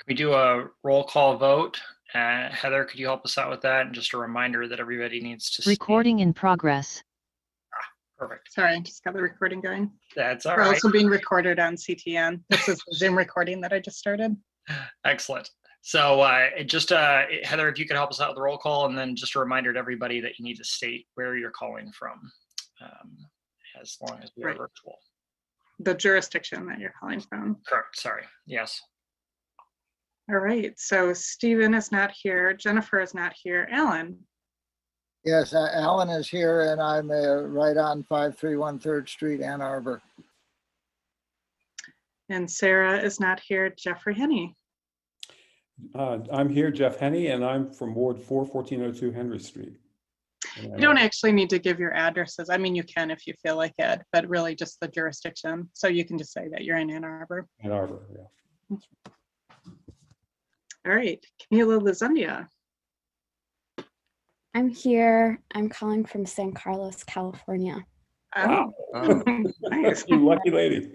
we do a roll call vote? Heather, could you help us out with that? And just a reminder that everybody needs to Recording in progress. Perfect. Sorry, I just got the recording going. That's all We're right. also being recorded on CTN. This is the Zoom recording that I just started. Excellent. So Heather, if you could help us out with the roll call, and then just a reminder to everybody that you need to state where you're calling from, as long as we are virtual. The jurisdiction that you're calling from. Correct. Sorry. Yes. All right. So Stephen is not here. Jennifer is not here. Alan. Yes, Alan is here, and I'm right on 531 3rd Street, Ann Arbor. And Sarah is not here. Jeffrey Henney. I'm here, Jeff Henney, and I'm from Ward 4, 1402 Henry Street. You don't actually need to give your addresses. I mean, you can if you feel like it, but really just the jurisdiction. So you can just say that you're in Ann Arbor. Ann Arbor, yeah. All right. Camila Lizundia. I'm here. I'm calling from San Carlos, California. Oh, nice. You lucky lady.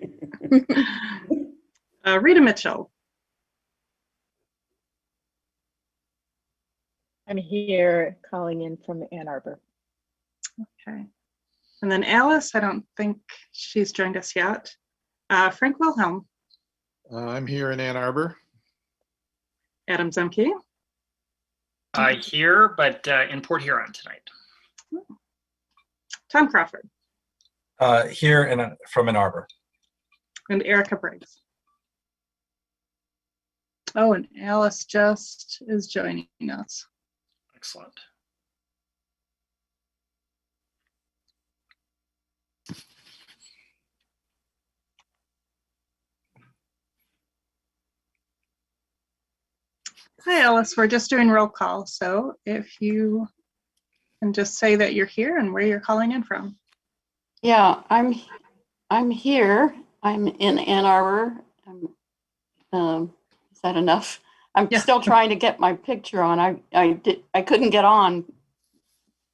Rita Mitchell. I'm here calling in from Ann Arbor. Okay. And then Alice, I don't think she's joined us yet. Frank Wilhelm. I'm here in Ann Arbor. Adam Zemke. Here, but in Port Huron tonight. Tom Crawford. Here from Ann Arbor. And Erica Briggs. Oh, and Alice just is joining us. Excellent. Hi, Alice. We're just doing roll call. So if you can just say that you're here and where you're calling in from. Yeah, I'm here. I'm in Ann Arbor. Is that enough? I'm still trying to get my picture on. I couldn't get on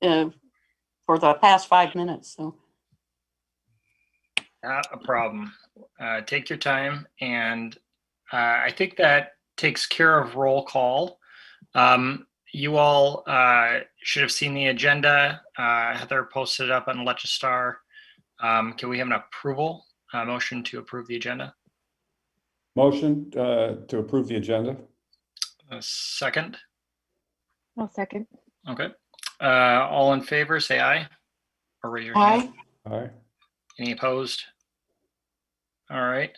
for the past 5 minutes. So Not a problem. Take your time, and I think that takes care of roll call. You all should have seen the agenda. Heather posted it up on Legistar. Can we have an approval, motion to approve the agenda? Motion to approve the agenda. A second? I'll second. Okay. All in favor, say aye. Or raise your hand. Aye. Any opposed? All right.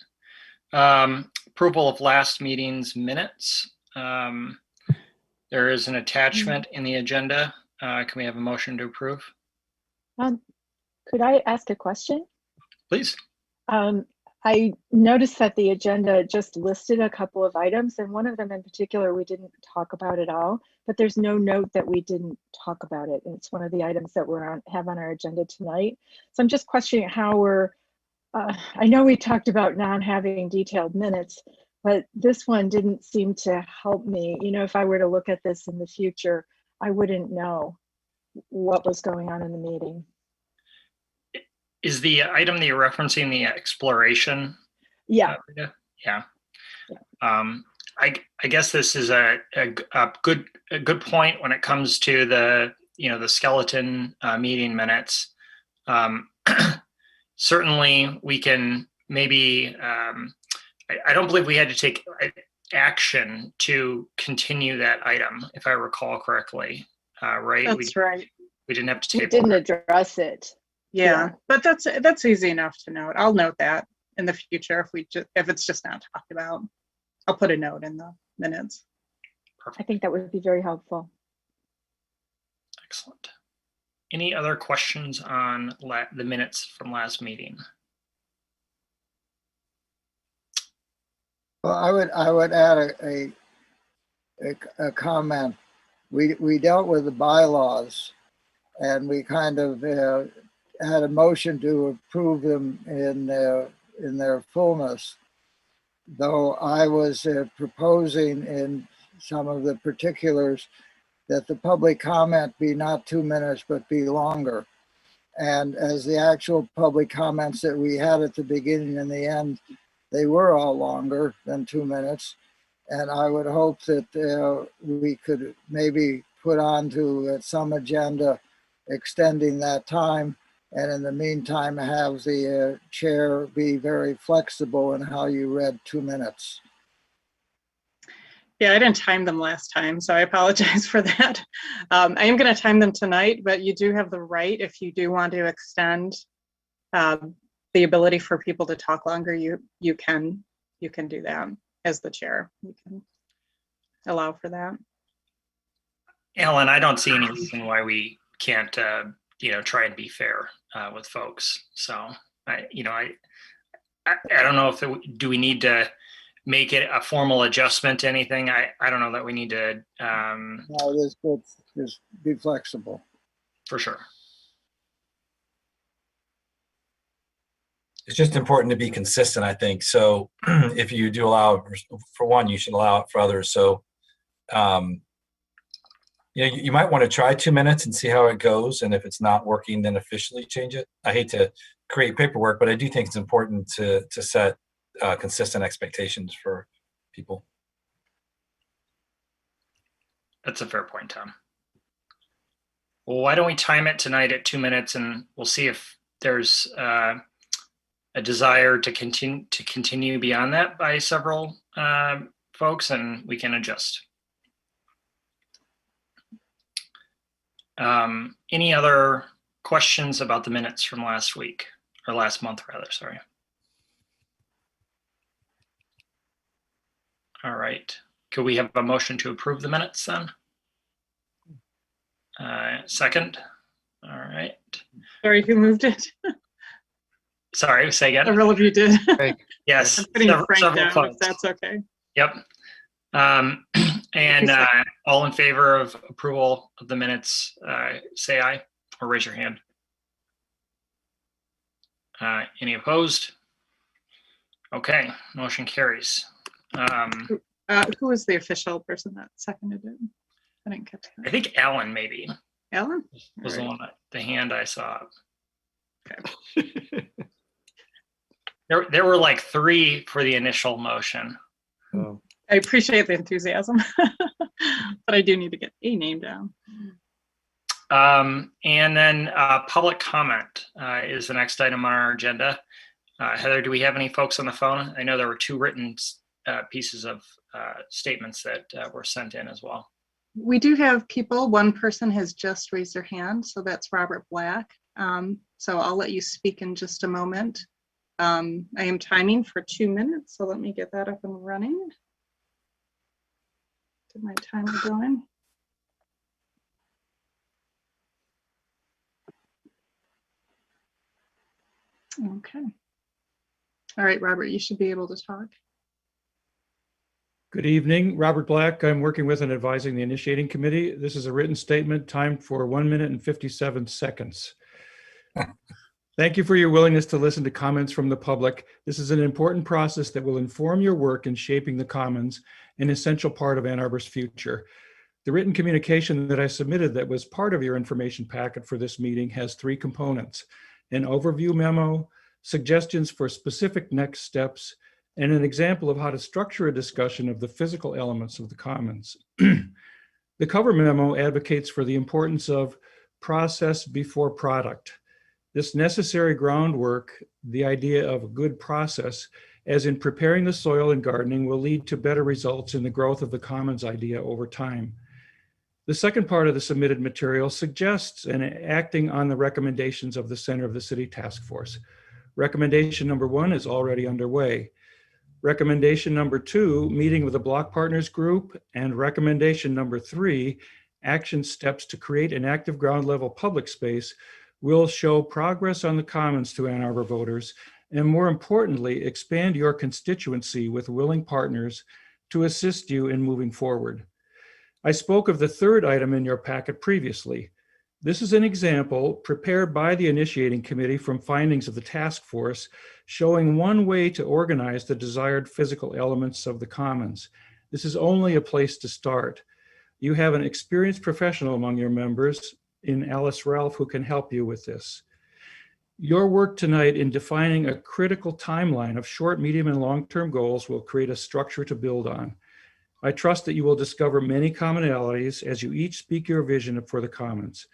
Approval of last meeting's minutes. There is an attachment in the agenda. Can we have a motion to approve? Could I ask a question? Please. I noticed that the agenda just listed a couple of items, and one of them in particular we didn't talk about at all, but there's no note that we didn't talk about it. And it's one of the items that have on our agenda tonight. So I'm just questioning how we're, I know we talked about not having detailed minutes, but this one didn't seem to help me. You know, if I were to look at this in the future, I wouldn't know what was going on in the meeting. Is the item that you're referencing the exploration? Yeah. Yeah. I guess this is a good point when it comes to the the skeleton meeting minutes. Certainly, we can maybe. I don't believe we had to take action to continue that item, if I recall correctly. Right? That's right. We didn't have to We didn't address it. Yeah, but that's easy enough to note. I'll note that in the future if it's just not talked about. I'll put a note in the minutes. Perfect. I think that would be very helpful. Excellent. Any other questions on the minutes from last meeting? Well, I would add a comment. We dealt with the bylaws, and we kind of had a motion to approve them in their fullness, though I was proposing in some of the particulars that the public comment be not 2 minutes but be longer. And as the actual public comments that we had at the beginning and the end, they were all longer than 2 minutes. And I would hope that we could maybe put onto some agenda extending that time. And in the meantime, have the chair be very flexible in how you read 2 minutes. Yeah, I didn't time them last time, so I apologize for that. I am going to time them tonight, but you do have the right, if you do want to extend the ability for people to talk longer, you can do that as the chair. You can allow for that. Alan, I don't see any reason why we can't, try and be fair with folks. So I don't know if do we need to make it a formal adjustment to anything. I don't know that we need to. No, just be flexible. For sure. It's just important to be consistent, I think. So if you do allow for one, you should allow it for others. So, you might want to try 2 minutes and see how it goes. And if it's not working, then officially change it. I hate to create paperwork, but I do think it's important to set consistent expectations for people. That's a fair point, Tom. Well, why don't we time it tonight at 2 minutes, and we'll see if there's a desire to continue beyond that by several folks, and we can adjust. Any other questions about the minutes from last week, or last month rather, sorry. All right, could we have a motion to approve the minutes then? Second, all right. Sorry, who moved it? Sorry, say again. Several of you did. Yes, I'm putting Frank several down, if folks. that's okay. Yep. And all in favor of approval of the minutes, say aye or raise your hand. Any opposed? Okay, motion carries. Who was the official person that seconded it? I didn't catch I that. think Alan maybe Alan? was the one, the hand I saw. Okay. There were like 3 for the initial motion. Oh. I appreciate the enthusiasm, but I do need to get a name down. And then public comment is the next item on our agenda. Heather, do we have any folks on the phone? I know there were 2 written pieces of statements that were sent in as well. We do have people. One person has just raised their hand, so that's Robert Black. So I'll let you speak in just a moment. I am timing for 2 minutes, so let me get that up and running. Get my timer going. Okay. All right, Robert, you should be able to talk. Good evening, Robert Black. I'm working with and advising the initiating committee. This is a written statement timed for 1 minute and 57 seconds. Thank you for your willingness to listen to comments from the public. This is an important process that will inform your work in shaping the commons, an essential part of Ann Arbor's future. The written communication that I submitted that was part of your information packet for this meeting has 3 components: an overview memo, suggestions for specific next steps, and an example of how to structure a discussion of the physical elements of the commons. The cover memo advocates for the importance of process before product. This necessary groundwork, the idea of a good process, as in preparing the soil and gardening, will lead to better results in the growth of the commons idea over time. The second part of the submitted material suggests and acting on the recommendations of the Center of the City Task Force. Recommendation number 1 is already underway. Recommendation number 2, meeting with the Block Partners Group, and recommendation number 3, action steps to create an active ground level public space, will show progress on the commons to Ann Arbor voters, and more importantly, expand your constituency with willing partners to assist you in moving forward. I spoke of the 3rd item in your packet previously. This is an example prepared by the initiating committee from findings of the task force, showing one way to organize the desired physical elements of the commons. This is only a place to start. You have an experienced professional among your members in Alice Ralph who can help you with this. Your work tonight in defining a critical timeline of short, medium, and long-term goals will create a structure to build on. I trust that you will discover many commonalities as you each speak your vision for the commons.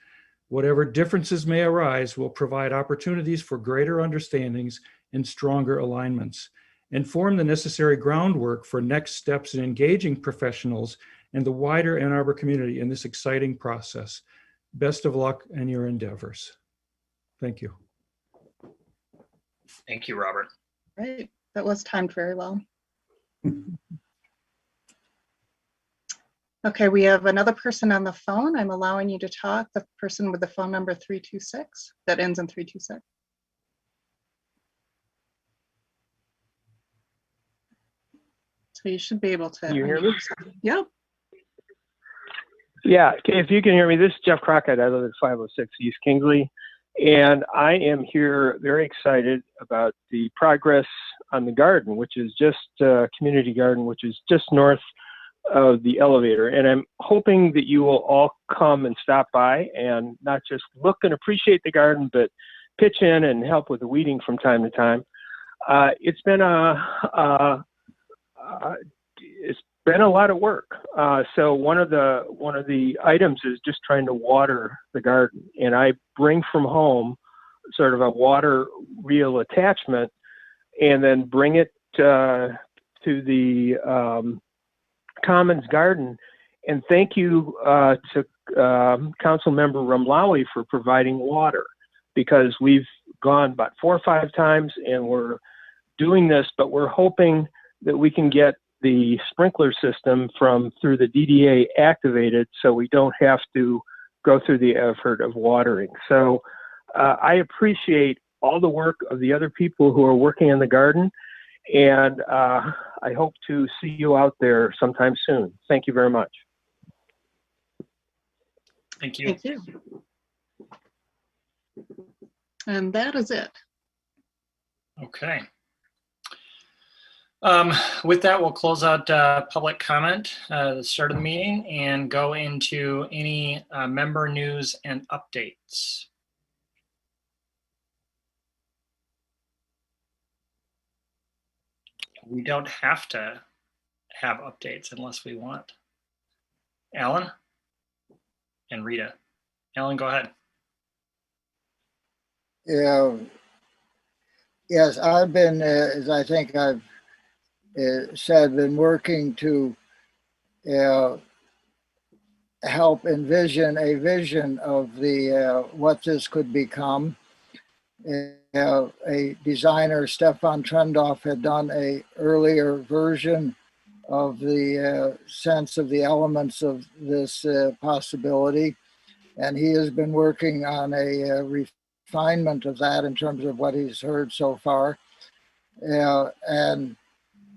Whatever differences may arise will provide opportunities for greater understandings and stronger alignments, and form the necessary groundwork for next steps in engaging professionals and the wider Ann Arbor community in this exciting process. Best of luck in your endeavors. Thank you. Thank you, Robert. Right, that was timed very well. Okay, we have another person on the phone. I'm allowing you to talk, the person with the phone number 326 that ends in 326. So you should be able to. Can you hear me? Yep. Yeah, if you can hear me, this is Jeff Crockett. I live at 506 East Kingsley, and I am here very excited about the progress on the garden, which is just community garden, which is just north of the elevator. And I'm hoping that you will all come and stop by and not just look and appreciate the garden, but pitch in and help with the weeding from time to time. It's been a lot of work. So one of the items is just trying to water the garden, and I bring from home sort of a water reel attachment, and then bring it to the Commons garden. And thank you to Council Member Rumlawi for providing water, because we've gone about 4 or 5 times and we're doing this, but we're hoping that we can get the sprinkler system through the DDA activated, so we don't have to go through the effort of watering. So I appreciate all the work of the other people who are working in the garden, and I hope to see you out there sometime soon. Thank you very much. Thank you. Thank you. And that is it. Okay. With that, we'll close out public comment at the start of the meeting and go into any member news and updates. We don't have to have updates unless we want. Alan and Rita. Alan, go ahead. Yeah. Yes, I've been, as I think I've said, been working to help envision a vision of the what this could become. A designer, Stefan Trendoff, had done a earlier version of the sense of the elements of this possibility, and he has been working on a refinement of that in terms of what he's heard so far. And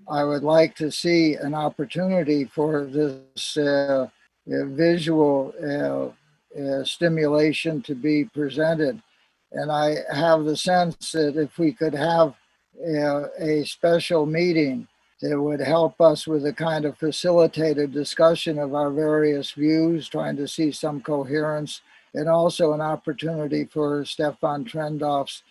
I would like to see an opportunity for this visual stimulation to be presented. And I have the sense that if we could have a special meeting that would help us with a kind of facilitated discussion of our various views, trying to see some coherence, and also an opportunity for Stefan Trendoff's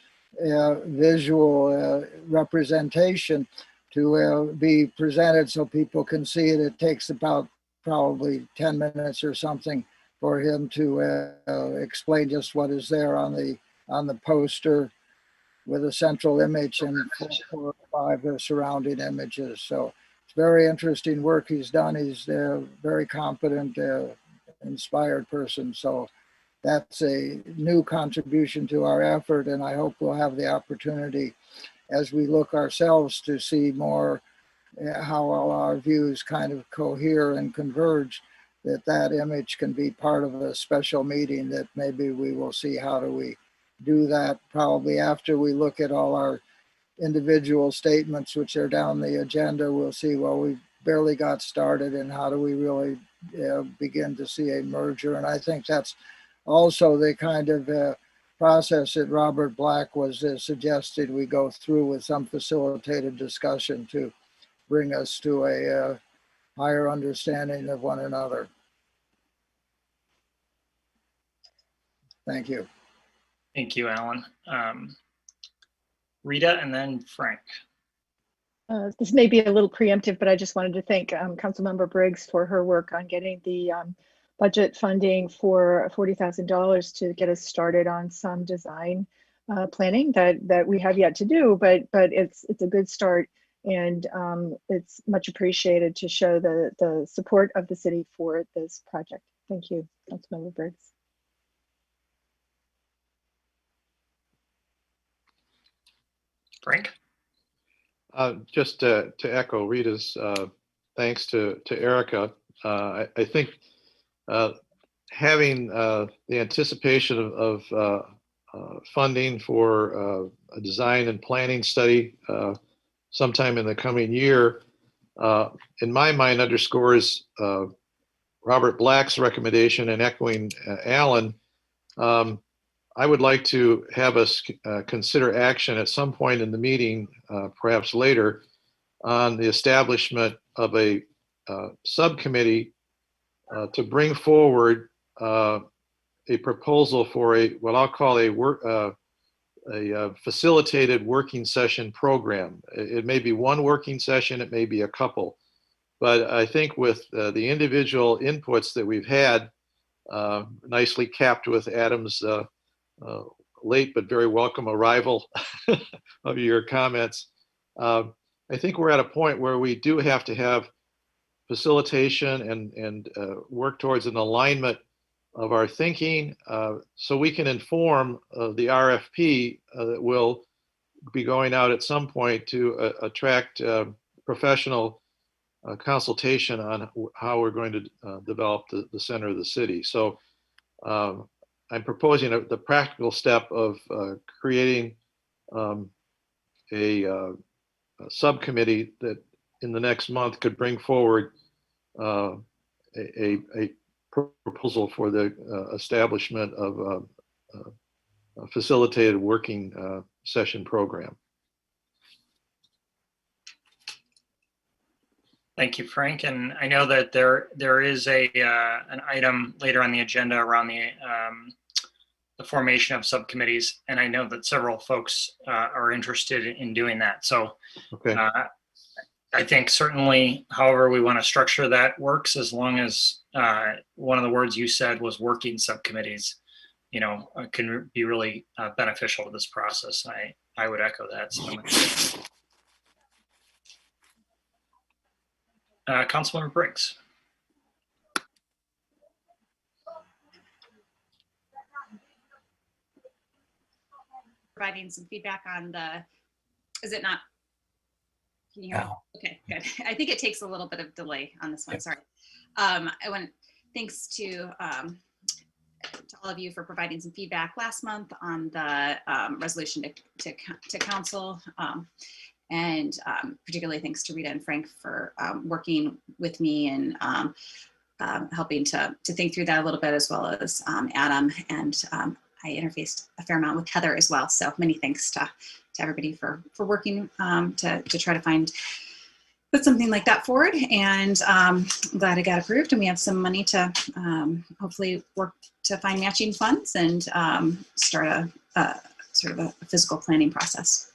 visual representation to be presented so people can see it. It takes about probably 10 minutes or something for him to explain just what is there on the poster, with a central image and 4 or 5 surrounding images. So it's very interesting work he's done. He's a very competent, inspired person. So that's a new contribution to our effort, and I hope we'll have the opportunity as we look ourselves to see more how all our views kind of cohere and converge, that image can be part of a special meeting that maybe we will see how do we do that, probably after we look at all our individual statements, which are down the agenda. We'll see, well, we barely got started, and how do we really begin to see a merger. And I think that's also the kind of process that Robert Black was suggested we go through, with some facilitated discussion to bring us to a higher understanding of one another. Thank you. Thank you, Alan. Rita and then Frank. This may be a little preemptive, but I just wanted to thank Councilmember Briggs for her work on getting the budget funding for $40,000 to get us started on some design planning that we have yet to do, but it's a good start, and it's much appreciated to show the support of the city for this project. Thank you, Councilmember Briggs. Frank? Just to echo Rita's thanks to Erica. I think having the anticipation of funding for a design and planning study sometime in the coming year, in my mind, underscores Robert Black's recommendation, and echoing Alan. I would like to have us consider action at some point in the meeting, perhaps later, on the establishment of a subcommittee to bring forward a proposal for what I'll call a facilitated working session program. It may be one working session, it may be a couple, but I think with the individual inputs that we've had, nicely capped with Adam's late but very welcome arrival of your comments. I think we're at a point where we do have to have facilitation and work towards an alignment of our thinking so we can inform the RFP that will be going out at some point to attract professional consultation on how we're going to develop the center of the city. So I'm proposing the practical step of creating a subcommittee that in the next month could bring forward a proposal for the establishment of a facilitated working session program. Thank you, Frank. And I know that there is an item later on the agenda around the formation of subcommittees, and I know that several folks are interested in doing that. So okay. I think certainly, however we want to structure that works, as long as one of the words you said was working subcommittees, can be really beneficial to this process. I would echo that. So, Councilmember Briggs. Providing some feedback on is it not? Can you hear me? Okay, good. I think it takes a little bit of delay on this one. Sorry. Thanks to all of you for providing some feedback last month on the resolution to council. And particularly thanks to Rita and Frank for working with me and helping to think through that a little bit, as well as Adam. And I interfaced a fair amount with Heather as well. So many thanks to everybody for working to try to put something like that forward. And I'm glad it got approved, and we have some money to hopefully work to find matching funds and start a sort of a physical planning process.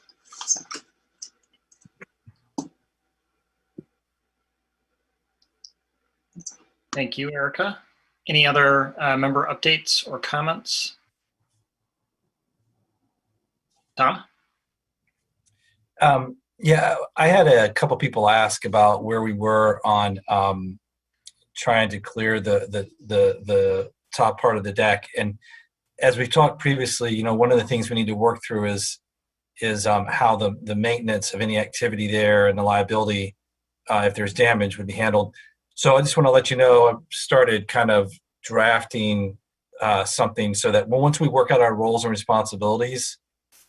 So. Thank you, Erica. Any other member updates or comments? Tom? Yeah, I had a couple people ask about where we were on trying to clear the top part of the deck. And as we've talked previously, one of the things we need to work through is how the maintenance of any activity there and the liability, if there's damage, would be handled. So I just want to let you know, I've started kind of drafting something so that once we work out our roles and responsibilities,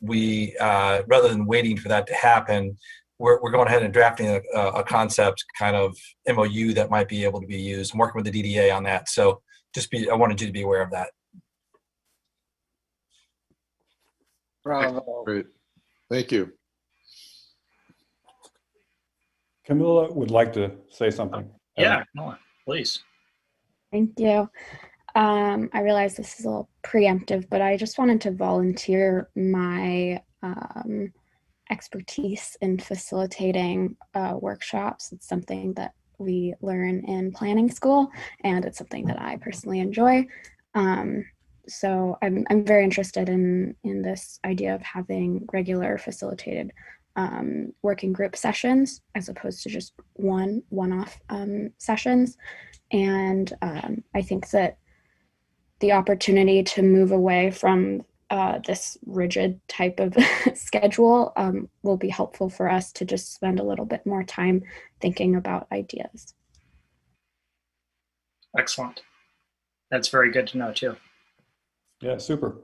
we rather than waiting for that to happen, we're going ahead and drafting a concept kind of MOU that might be able to be used. I'm working with the DDA on that. So I wanted you to be aware of that. Bravo. Great. Thank you. Camilla would like to say something. Yeah, Camilla, please. Thank you. I realize this is a little preemptive, but I just wanted to volunteer my expertise in facilitating workshops. It's something that we learn in planning school, and it's something that I personally enjoy. So I'm very interested in this idea of having regular facilitated working group sessions as opposed to just one-off sessions. And I think that the opportunity to move away from this rigid type of schedule will be helpful for us to just spend a little bit more time thinking about ideas. Excellent. That's very good to know too. Yeah, super.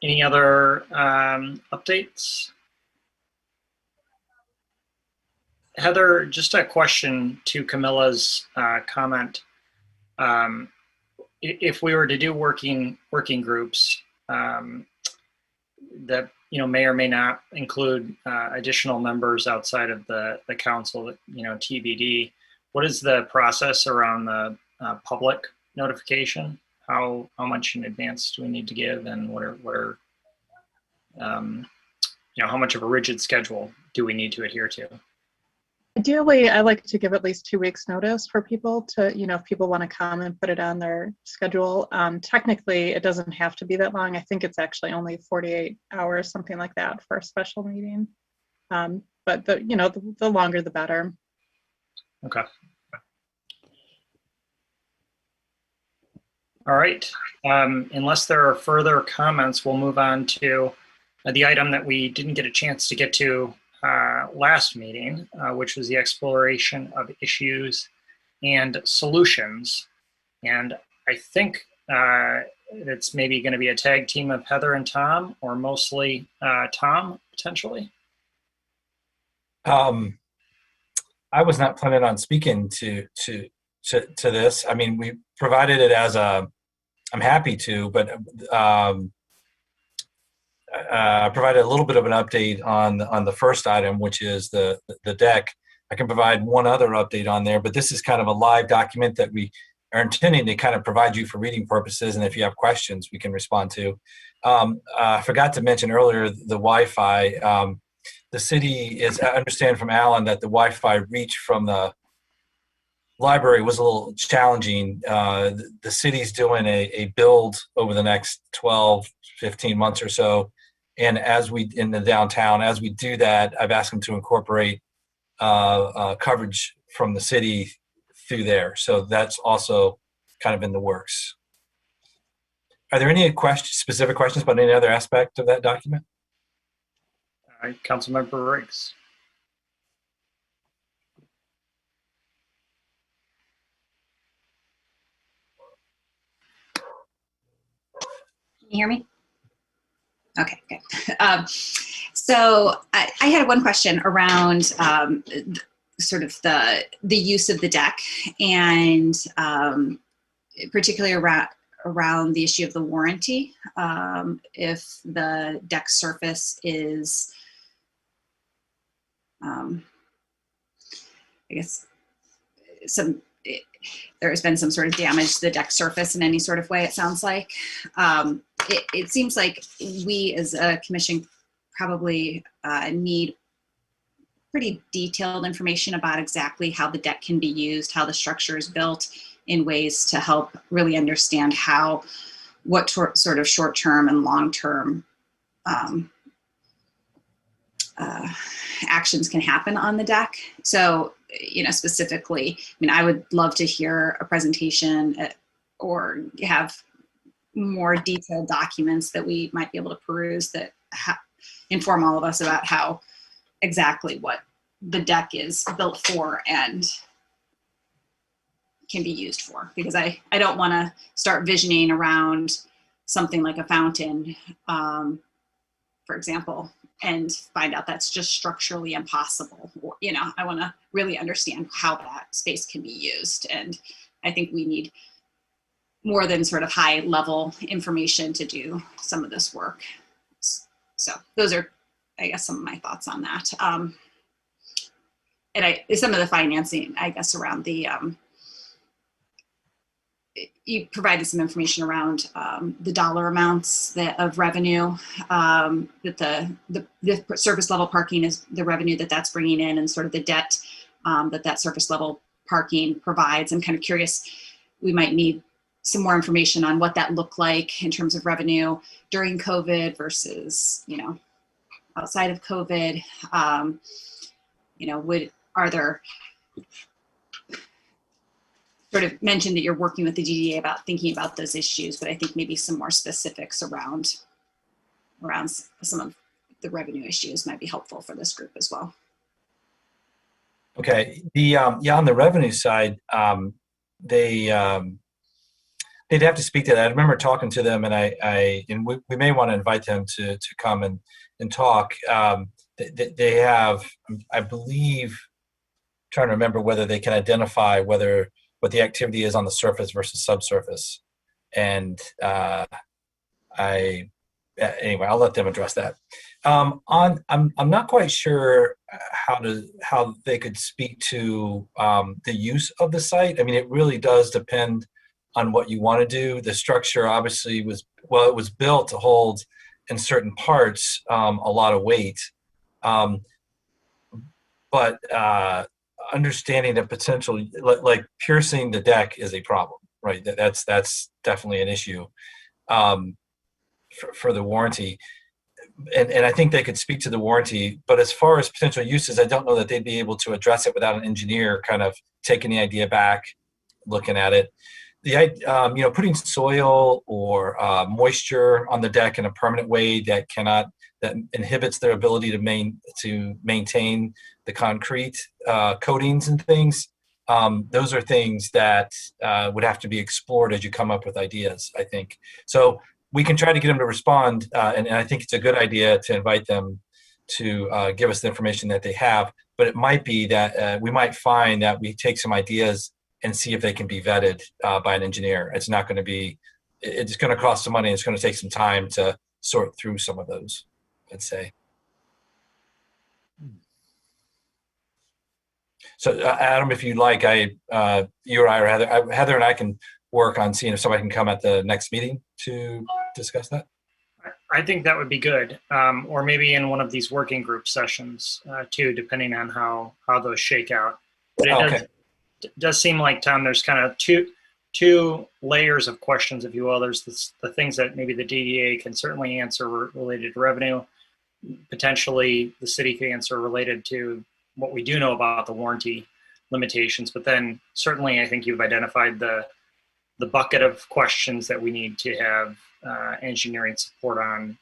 Any other updates? Heather, just a question to Camilla's comment. If we were to do working groups that may or may not include additional members outside of the council, TBD, what is the process around the public notification? How much in advance do we need to give, and what are how much of a rigid schedule do we need to adhere to? Ideally, I like to give at least 2 weeks notice for people to, if people want to come and put it on their schedule. Technically, it doesn't have to be that long. I think it's actually only 48 hours, something like that, for a special meeting. But the longer the better. Okay. All right. Unless there are further comments, we'll move on to the item that we didn't get a chance to get to last meeting, which was the exploration of issues and solutions. And I think it's maybe going to be a tag team of Heather and Tom, or mostly Tom, potentially. I was not planning on speaking to this. I mean, we provided it as I'm happy to, but provided a little bit of an update on the first item, which is the deck. I can provide one other update on there, but this is kind of a live document that we are intending to kind of provide you for reading purposes, and if you have questions, we can respond to. I forgot to mention earlier the Wi-Fi. The city I understand from Alan that the Wi-Fi reach from the library was a little challenging. The city's doing a build over the next 12, 15 months or so. And in the downtown, as we do that, I've asked them to incorporate coverage from the city through there. So that's also kind of in the works. Are there any specific questions about any other aspect of that document? All right, Councilmember Riggs. Can you hear me? Okay, good. So I had one question around sort of the use of the deck, and particularly around the issue of the warranty. If the deck surface is, I guess, there has been some sort of damage to the deck surface in any sort of way, it sounds like. It seems like we as a commission probably need pretty detailed information about exactly how the deck can be used, how the structure is built, in ways to help really understand what sort of short-term and long-term actions can happen on the deck. So, specifically, I would love to hear a presentation or have more detailed documents that we might be able to peruse that inform all of us about how exactly what the deck is built for and can be used for. Because I don't want to start visioning around something like a fountain, for example, and find out that's just structurally impossible. I want to really understand how that space can be used. And I think we need more than sort of high level information to do some of this work. So those are, I guess, some of my thoughts on that. And some of the financing, I guess, around the you provided some information around the dollar amounts of revenue, that the surface level parking is the revenue that's bringing in, and sort of the debt that surface level parking provides. I'm kind of curious, we might need some more information on what that looked like in terms of revenue during COVID versus, outside of COVID. Are there, sort of mentioned that you're working with the DDA about thinking about those issues, but I think maybe some more specifics around some of the revenue issues might be helpful for this group as well. Okay. On the revenue side, they'd have to speak to that. I remember talking to them, and we may want to invite them to come and talk. They have, I believe, trying to remember whether they can identify what the activity is on the surface versus subsurface. And anyway, I'll let them address that. I'm not quite sure how they could speak to the use of the site. I mean, it really does depend on what you want to do. The structure obviously was built to hold in certain parts a lot of weight, but understanding the potential, like piercing the deck, is a problem, right? That's definitely an issue for the warranty. And I think they could speak to the warranty, but as far as potential uses, I don't know that they'd be able to address it without an engineer kind of taking the idea back, looking at it. Putting soil or moisture on the deck in a permanent way that inhibits their ability to maintain the concrete coatings and things. Those are things that would have to be explored as you come up with ideas, I think. So we can try to get them to respond, and I think it's a good idea to invite them to give us the information that they have. But it might be that we might find that we take some ideas and see if they can be vetted by an engineer. It's not going to be, it's going to cost some money. It's going to take some time to sort through some of those, I'd say. So Adam, if you'd like, you or I or Heather and I can work on seeing if somebody can come at the next meeting to discuss that. I think that would be good, or maybe in one of these working group sessions too, depending on how those shake out. But it does seem like, Tom, there's kind of two layers of questions, if you will. There's the things that maybe the DDA can certainly answer related to revenue. Potentially the city can answer related to what we do know about the warranty limitations. But then certainly I think you've identified the bucket of questions that we need to have engineering support on,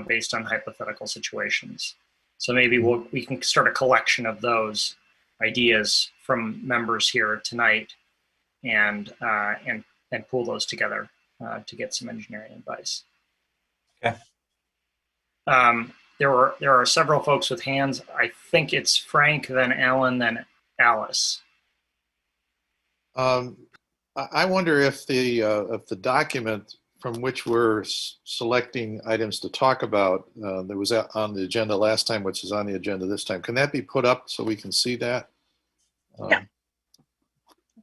based on hypothetical situations. So maybe we can start a collection of those ideas from members here tonight and pull those together to get some engineering advice. Okay. There are several folks with hands. I think it's Frank, then Alan, then Alice. I wonder if the document from which we're selecting items to talk about that was on the agenda last time, which is on the agenda this time, can that be put up so we can see that? Yeah.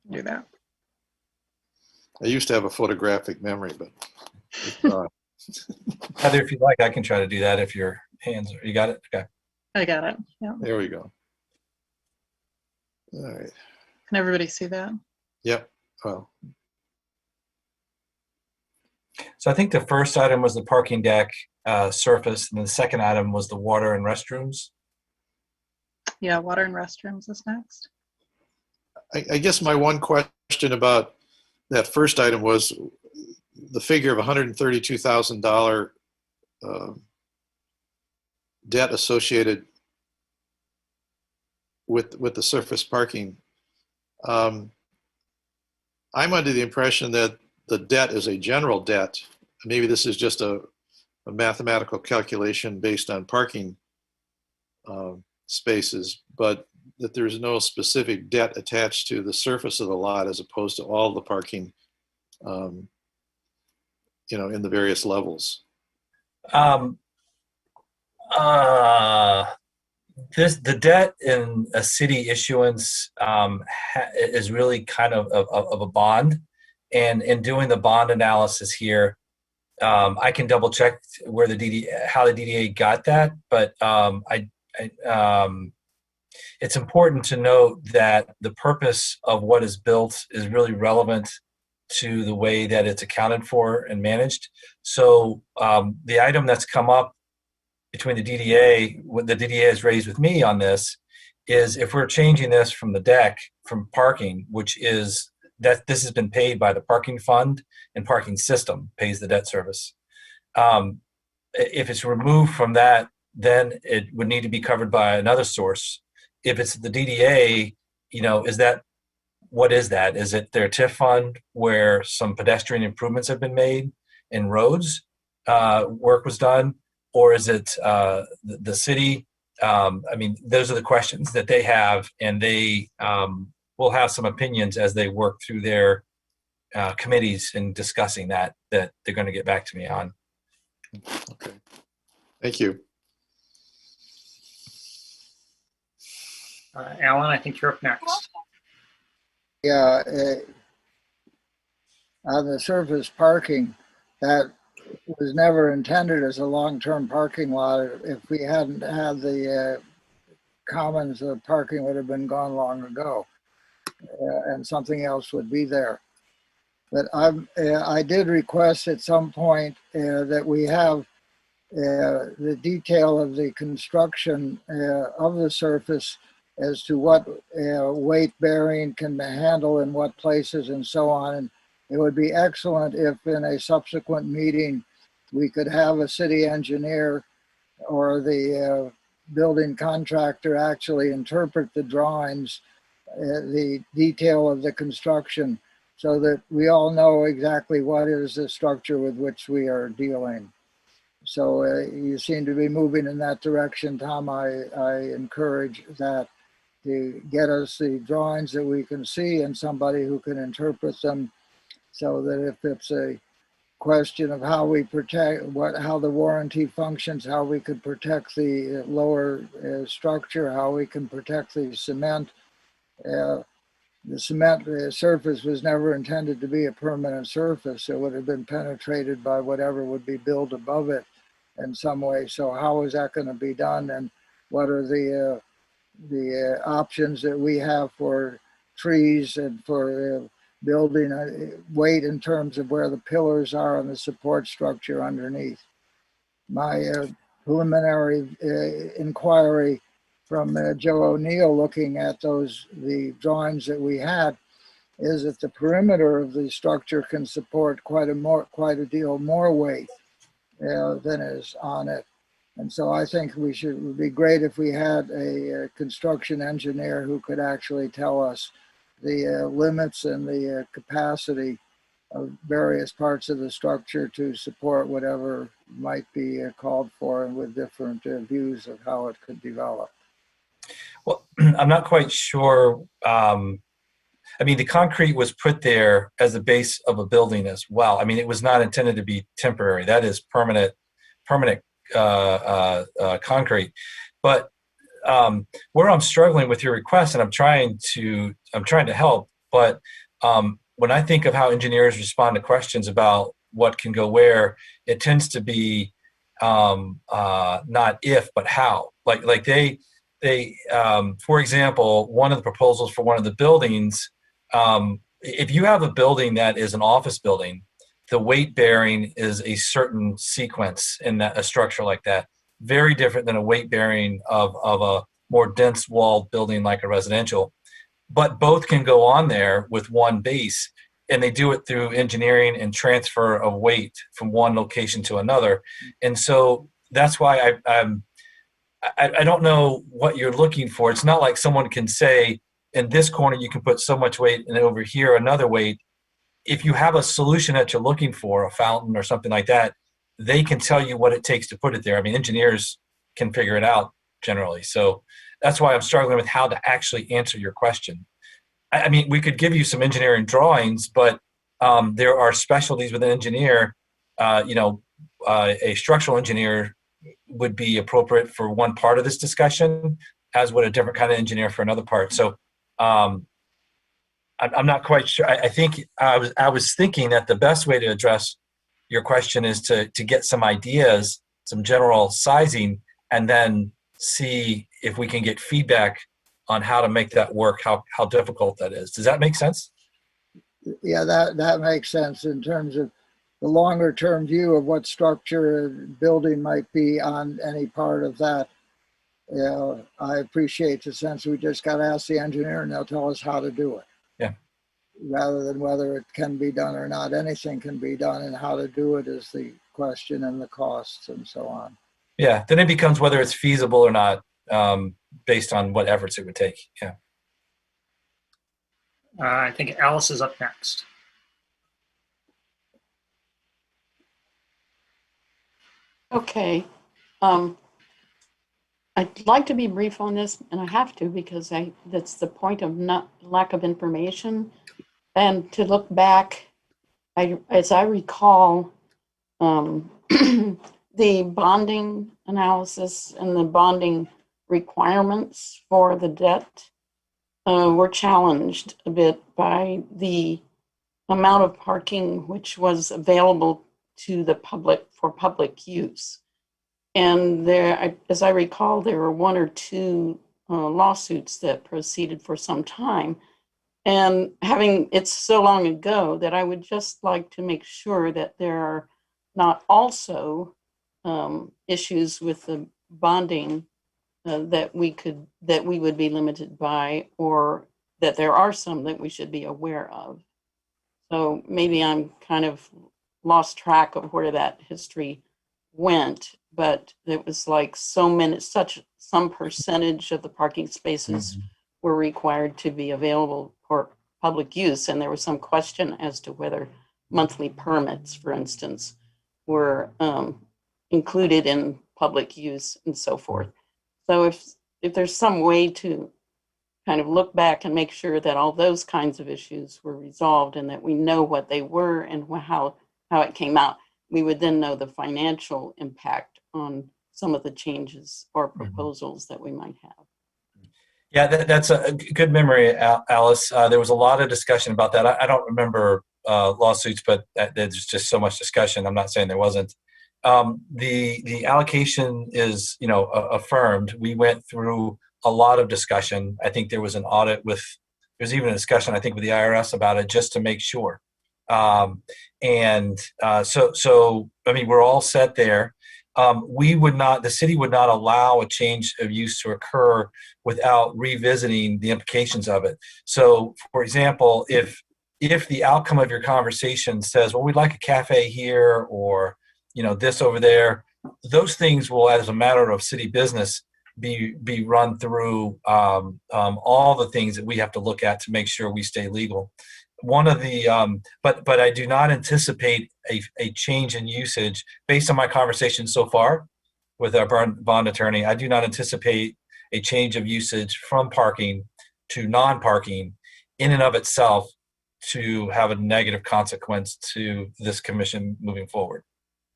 Do that. I used to have a photographic memory, but Heather, if you'd like, I can try to do that if your hands are, you got it? Okay. I got it. Yeah. There we go. All right. Can everybody see that? Yep. Well. So I think the first item was the parking deck surface, and the second item was the water and restrooms. Yeah, water and restrooms is next. I guess my one question about that first item was the figure of $132,000 debt associated with the surface parking. I'm under the impression that the debt is a general debt. Maybe this is just a mathematical calculation based on parking spaces, but that there's no specific debt attached to the surface of the lot as opposed to all the parking, in the various levels. The debt in a city issuance is really kind of a bond, And in doing the bond analysis here, I can double check where how the DDA got that, but it's important to note that the purpose of what is built is really relevant to the way that it's accounted for and managed. So the item that's come up between the DDA, what the DDA has raised with me on this, is if we're changing this from the deck, from parking, which is that this has been paid by the parking fund and parking system pays the debt service. If it's removed from that, then it would need to be covered by another source. If it's the DDA, what is that? Is it their TIF fund where some pedestrian improvements have been made and roads work was done? Or is it the city? Those are the questions that they have, and they will have some opinions as they work through their committees in discussing that they're going to get back to me on. Okay. Thank you. Alan, I think you're up next. Yeah, on the surface parking, that was never intended as a long-term parking lot. If we hadn't had the commons, the parking would have been gone long ago, and something else would be there. But I did request at some point that we have the detail of the construction of the surface as to what weight bearing can handle in what places and so on. And it would be excellent if in a subsequent meeting we could have a city engineer or the building contractor actually interpret the drawings, the detail of the construction, so that we all know exactly what is the structure with which we are dealing. So you seem to be moving in that direction, Tom. I encourage that, to get us the drawings that we can see and somebody who can interpret them, so that if it's a question of how we protect, how the warranty functions, how we could protect the lower structure, how we can protect the cement. The cement surface was never intended to be a permanent surface. It would have been penetrated by whatever would be built above it in some way. So how is that going to be done, and what are the options that we have for trees and for building weight in terms of where the pillars are and the support structure underneath. My preliminary inquiry from Joe O'Neill, looking at the drawings that we had, is that the perimeter of the structure can support quite a deal more weight than is on it. And so I think it would be great if we had a construction engineer who could actually tell us the limits and the capacity of various parts of the structure to support whatever might be called for, and with different views of how it could develop. Well, I'm not quite sure. The concrete was put there as the base of a building as well. It was not intended to be temporary. That is permanent concrete. But where I'm struggling with your request, and I'm trying to help, but when I think of how engineers respond to questions about what can go where, it tends to be not if, but how. Like they for example, one of the proposals for one of the buildings, if you have a building that is an office building, the weight bearing is a certain sequence in a structure like that. Very different than a weight bearing of a more dense walled building like a residential. But both can go on there with one base, and they do it through engineering and transfer of weight from one location to another. And so that's why I don't know what you're looking for. It's not like someone can say, in this corner you can put so much weight, and over here another weight. If you have a solution that you're looking for, a fountain or something like that, they can tell you what it takes to put it there. Engineers can figure it out generally. So that's why I'm struggling with how to actually answer your question. We could give you some engineering drawings, but there are specialties with an engineer. A structural engineer would be appropriate for one part of this discussion, as would a different kind of engineer for another part. So I'm not quite sure. I think I was thinking that the best way to address your question is to get some ideas, some general sizing, and then see if we can get feedback on how to make that work, how difficult that is. Does that make sense? Yeah, that makes sense in terms of the longer term view of what structure building might be on any part of that. You know, I appreciate the sense we just got to ask the engineer and they'll tell us how to do it. Yeah. Rather than whether it can be done or not, anything can be done, and how to do it is the question, and the costs and so on. Yeah, then it becomes whether it's feasible or not, based on what efforts it would take. Yeah. I think Alice is up next. Okay. I'd like to be brief on this, and I have to because that's the point of lack of information. And to look back, as I recall, the bonding analysis and the bonding requirements for the debt were challenged a bit by the amount of parking which was available to the public for public use. And there, as I recall, there were one or two lawsuits that proceeded for some time. And it's so long ago that I would just like to make sure that there are not also issues with the bonding that we would be limited by, or that there are some that we should be aware of. So maybe I'm kind of lost track of where that history went, but it was like some percentage of the parking spaces were required to be available for public use. And there was some question as to whether monthly permits, for instance, were included in public use and so forth. So if there's some way to kind of look back and make sure that all those kinds of issues were resolved and that we know what they were and how it came out, we would then know the financial impact on some of the changes or proposals that we might have. Yeah, that's a good memory, Alice. There was a lot of discussion about that. I don't remember lawsuits, but there's just so much discussion. I'm not saying there wasn't. The allocation is, affirmed. We went through a lot of discussion. I think there was an audit there's even a discussion, I think, with the IRS about it just to make sure. So I mean, we're all set there. The city would not allow a change of use to occur without revisiting the implications of it. So, for example, if the outcome of your conversation says, well, we'd like a cafe here, or this over there, those things will, as a matter of city business, be run through all the things that we have to look at to make sure we stay legal. One of the but I do not anticipate a change in usage based on my conversation so far with our bond attorney. I do not anticipate a change of usage from parking to non-parking in and of itself to have a negative consequence to this commission moving forward.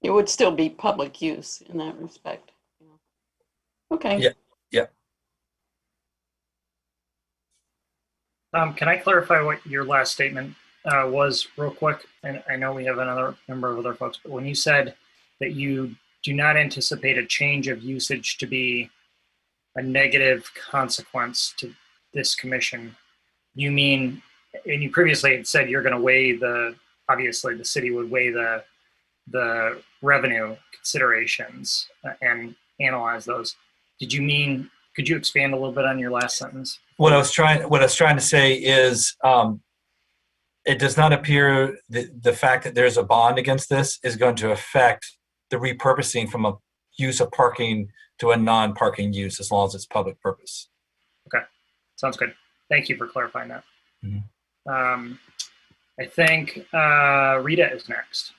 It would still be public use in that respect. Okay. Yeah. Can I clarify what your last statement was real quick? And I know we have another number of other folks, but when you said that you do not anticipate a change of usage to be a negative consequence to this commission, you mean, and you previously had said you're going to weigh obviously the city would weigh the revenue considerations and analyze those. Did you mean, could you expand a little bit on your last sentence? What I was trying to say is, it does not appear that the fact that there's a bond against this is going to affect the repurposing from a use of parking to a non-parking use, as long as it's public purpose. Okay, sounds good. Thank you for clarifying that. Mm-hmm. I think Rita is next.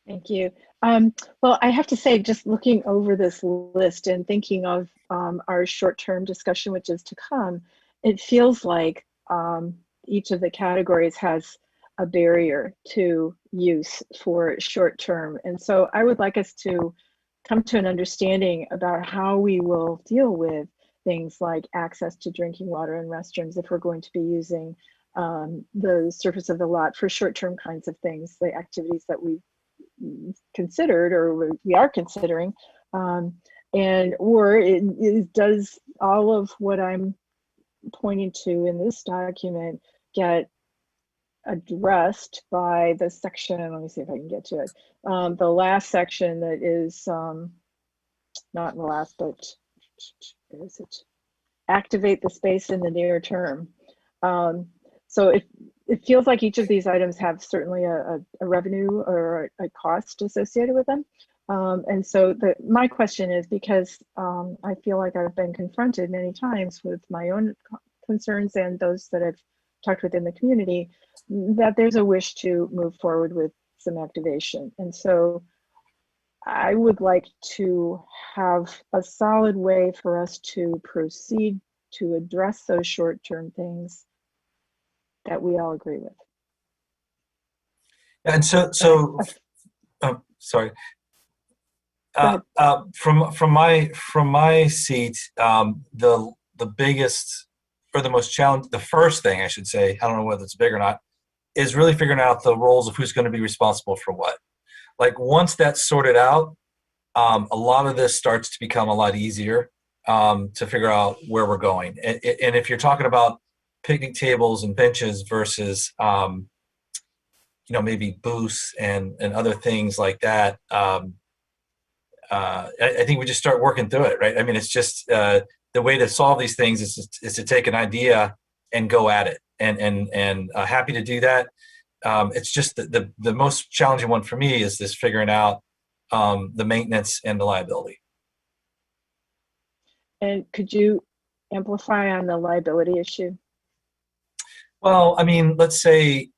Thank you. Well, I have to say, just looking over this list and thinking of our short-term discussion, which is to come, it feels like each of the categories has a barrier to use for short-term. And so I would like us to come to an understanding about how we will deal with things like access to drinking water and restrooms if we're going to be using the surface of the lot for short-term kinds of things, the activities that we considered or we are considering, or it does all of what I'm pointing to in this document get addressed by the section, let me see if I can get to it, the last section that is not the last, but where is it? Activate the space in the near term. So it feels like each of these items have certainly a revenue or a cost associated with them. And so my question is, because I feel like I've been confronted many times with my own concerns and those that I've talked with in the community, that there's a wish to move forward with some activation. And so I would like to have a solid way for us to proceed to address those short-term things that we all agree with. And so sorry. From my seat, the biggest or the most challenge, the first thing I should say, I don't know whether it's big or not, is really figuring out the roles of who's going to be responsible for what. Like once that's sorted out, a lot of this starts to become a lot easier to figure out where we're going. And if you're talking about picnic tables and benches versus, maybe booths and other things like that, I think we just start working through it, right? I mean, it's just the way to solve these things is to take an idea and go at it, and happy to do that. It's just the most challenging one for me is this figuring out the maintenance and the liability. And could you amplify on the liability issue? Well, I mean, let's say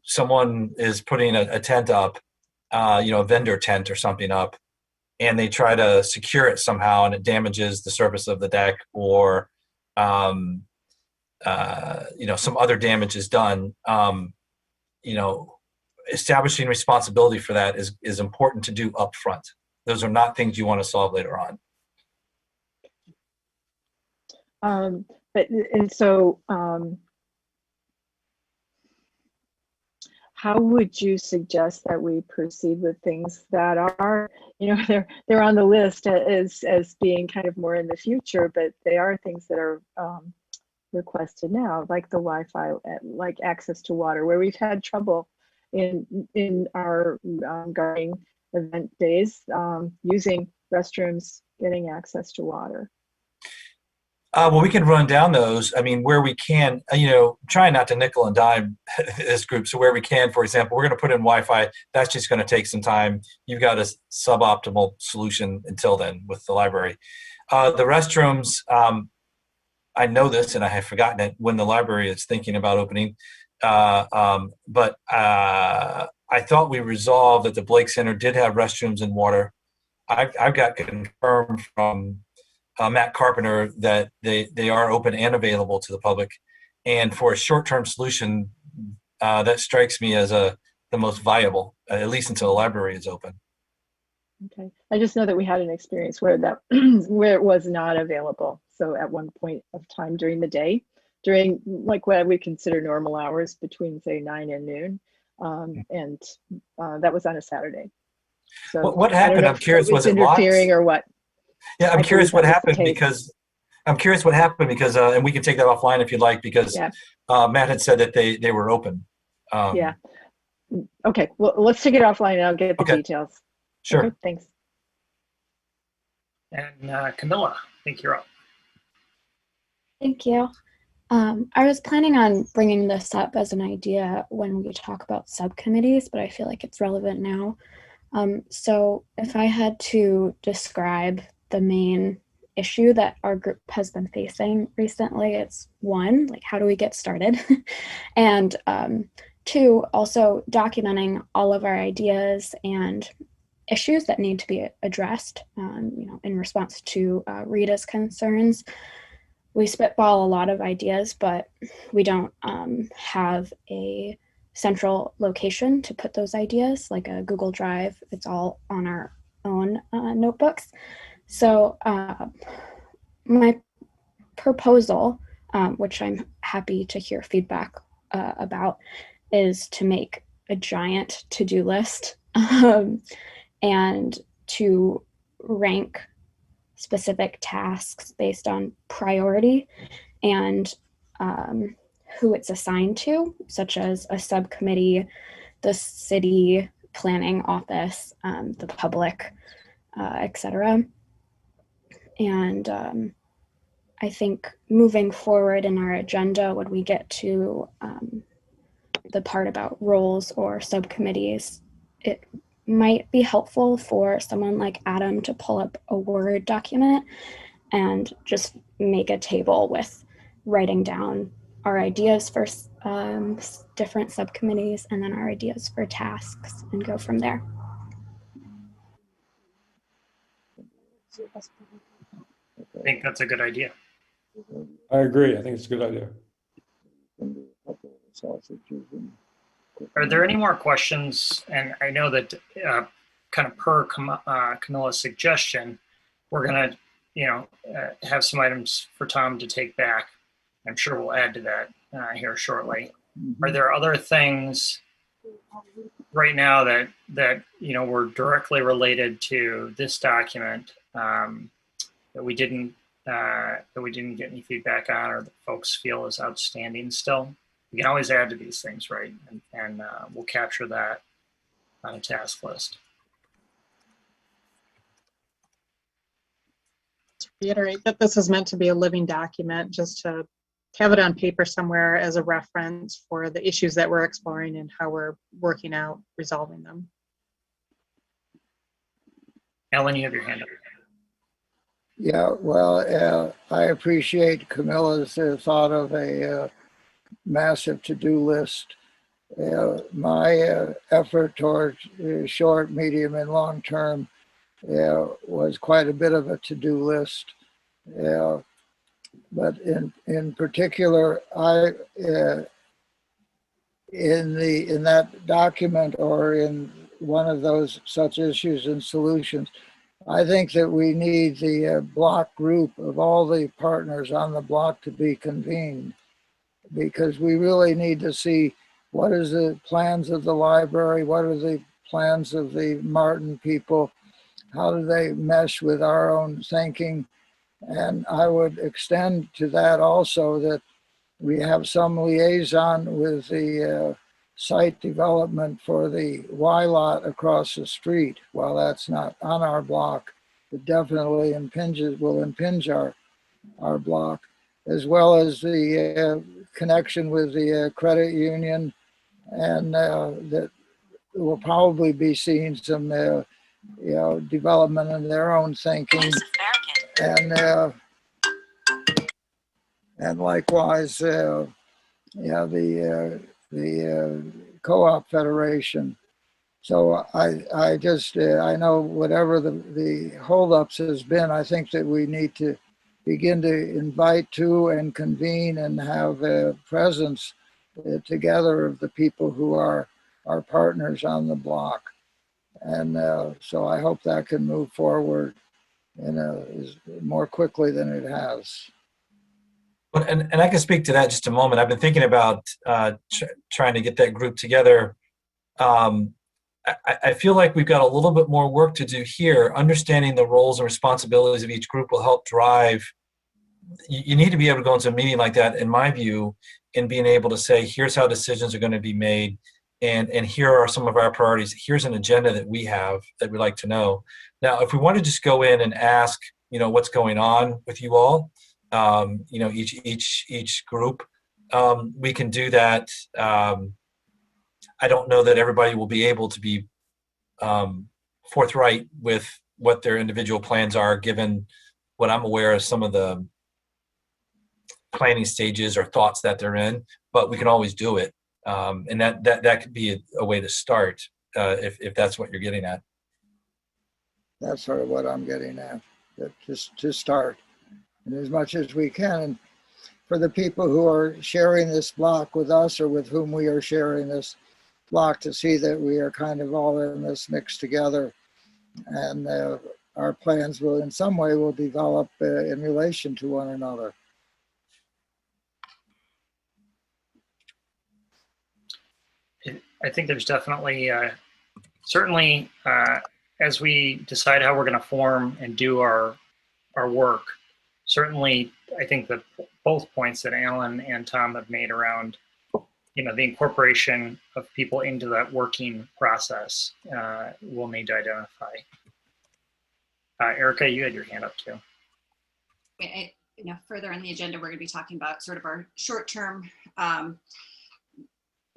someone is putting a tent up, a vendor tent or something up, and they try to secure it somehow and it damages the surface of the deck, or some other damage is done. Establishing responsibility for that is important to do up front. Those are not things you want to solve later on. How would you suggest that we proceed with things that are, they're on the list as being kind of more in the future, but they are things that are requested now, like the Wi-Fi, like access to water, where we've had trouble in our gardening event days using restrooms, getting access to water. Well, we can run down those. I mean, where we can, try not to nickel and dime this group. So where we can, for example, we're going to put in Wi-Fi. That's just going to take some time. You've got a suboptimal solution until then with the library. The restrooms, I know this and I have forgotten it when the library is thinking about opening. But I thought we resolved that the Blake Center did have restrooms and water. I've got confirmed from Matt Carpenter that they are open and available to the public. And for a short-term solution, that strikes me as the most viable, at least until the library is open. Okay, I just know that we had an experience where where it was not available. So at one point of time during the day, during like what we consider normal hours between say 9 and noon, and that was on a Saturday. So what happened? I'm curious. Was it interfering or what? Yeah, I'm curious what happened because and we can take that offline if you'd like, because Matt had said that they were open. Yeah. Okay. Well, let's take it offline and I'll get the details. Sure. Okay, thanks. And Camilla, I think you're up. Thank you. I was planning on bringing this up as an idea when we talk about subcommittees, but I feel like it's relevant now. So if I had to describe the main issue that our group has been facing recently, it's one, like how do we get started? And two, also documenting all of our ideas and issues that need to be addressed, in response to Rita's concerns. We spitball a lot of ideas, but we don't have a central location to put those ideas, like a Google Drive. It's all on our own notebooks. So my proposal, which I'm happy to hear feedback about, is to make a giant to-do list and to rank specific tasks based on priority and who it's assigned to, such as a subcommittee, the city planning office, the public, etc. And I think moving forward in our agenda, when we get to the part about roles or subcommittees, it might be helpful for someone like Adam to pull up a Word document and just make a table with writing down our ideas for different subcommittees and then our ideas for tasks and go from there. I think that's a good idea. I agree. I think it's a good idea. Are there any more questions? And I know that kind of per Camilla's suggestion, we're going to, have some items for Tom to take back. I'm sure we'll add to that here shortly. Are there other things right now that were directly related to this document that we didn't get any feedback on, or that folks feel is outstanding still? We can always add to these things, right? And we'll capture that on a task list. To reiterate that this is meant to be a living document, just to have it on paper somewhere as a reference for the issues that we're exploring and how we're working out resolving them. Ellen, you have your hand up. Yeah, well, I appreciate Camilla's thought of a massive to-do list. My effort towards short, medium, and long term was quite a bit of a to-do list. But in particular, in that document or in one of those such issues and solutions, I think that we need the block group of all the partners on the block to be convened, because we really need to see what is the plans of the library, what are the plans of the Martin people, how do they mesh with our own thinking. And I would extend to that also that we have some liaison with the site development for the Y lot across the street. While that's not on our block, it definitely will impinge our block, as well as the connection with the credit union, and that will probably be seeing some development in their own thinking, and likewise the co-op federation. So I know whatever the holdups has been, I think that we need to begin to invite to and convene and have a presence together of the people who are our partners on the block. And so I hope that can move forward more quickly than it has. Well, and I can speak to that just a moment. I've been thinking about trying to get that group together. I feel like we've got a little bit more work to do here. Understanding the roles and responsibilities of each group will help drive. You need to be able to go into a meeting like that, in my view, and being able to say, here's how decisions are going to be made, and here are some of our priorities. Here's an agenda that we have that we'd like to know. Now, if we want to just go in and ask, what's going on with you all, each group, we can do that. I don't know that everybody will be able to be forthright with what their individual plans are, given what I'm aware of some of the planning stages or thoughts that they're in, but we can always do it. And that could be a way to start if that's what you're getting at. That's sort of what I'm getting at, just to start, and as much as we can. And for the people who are sharing this block with us, or with whom we are sharing this block, to see that we are kind of all in this mix together. And our plans will in some way will develop in relation to one another. I think there's definitely, certainly, as we decide how we're going to form and do our work, certainly, I think that both points that Alan and Tom have made around, the incorporation of people into that working process, we'll need to identify. Erica, you had your hand up too. Further on the agenda, we're going to be talking about sort of our short-term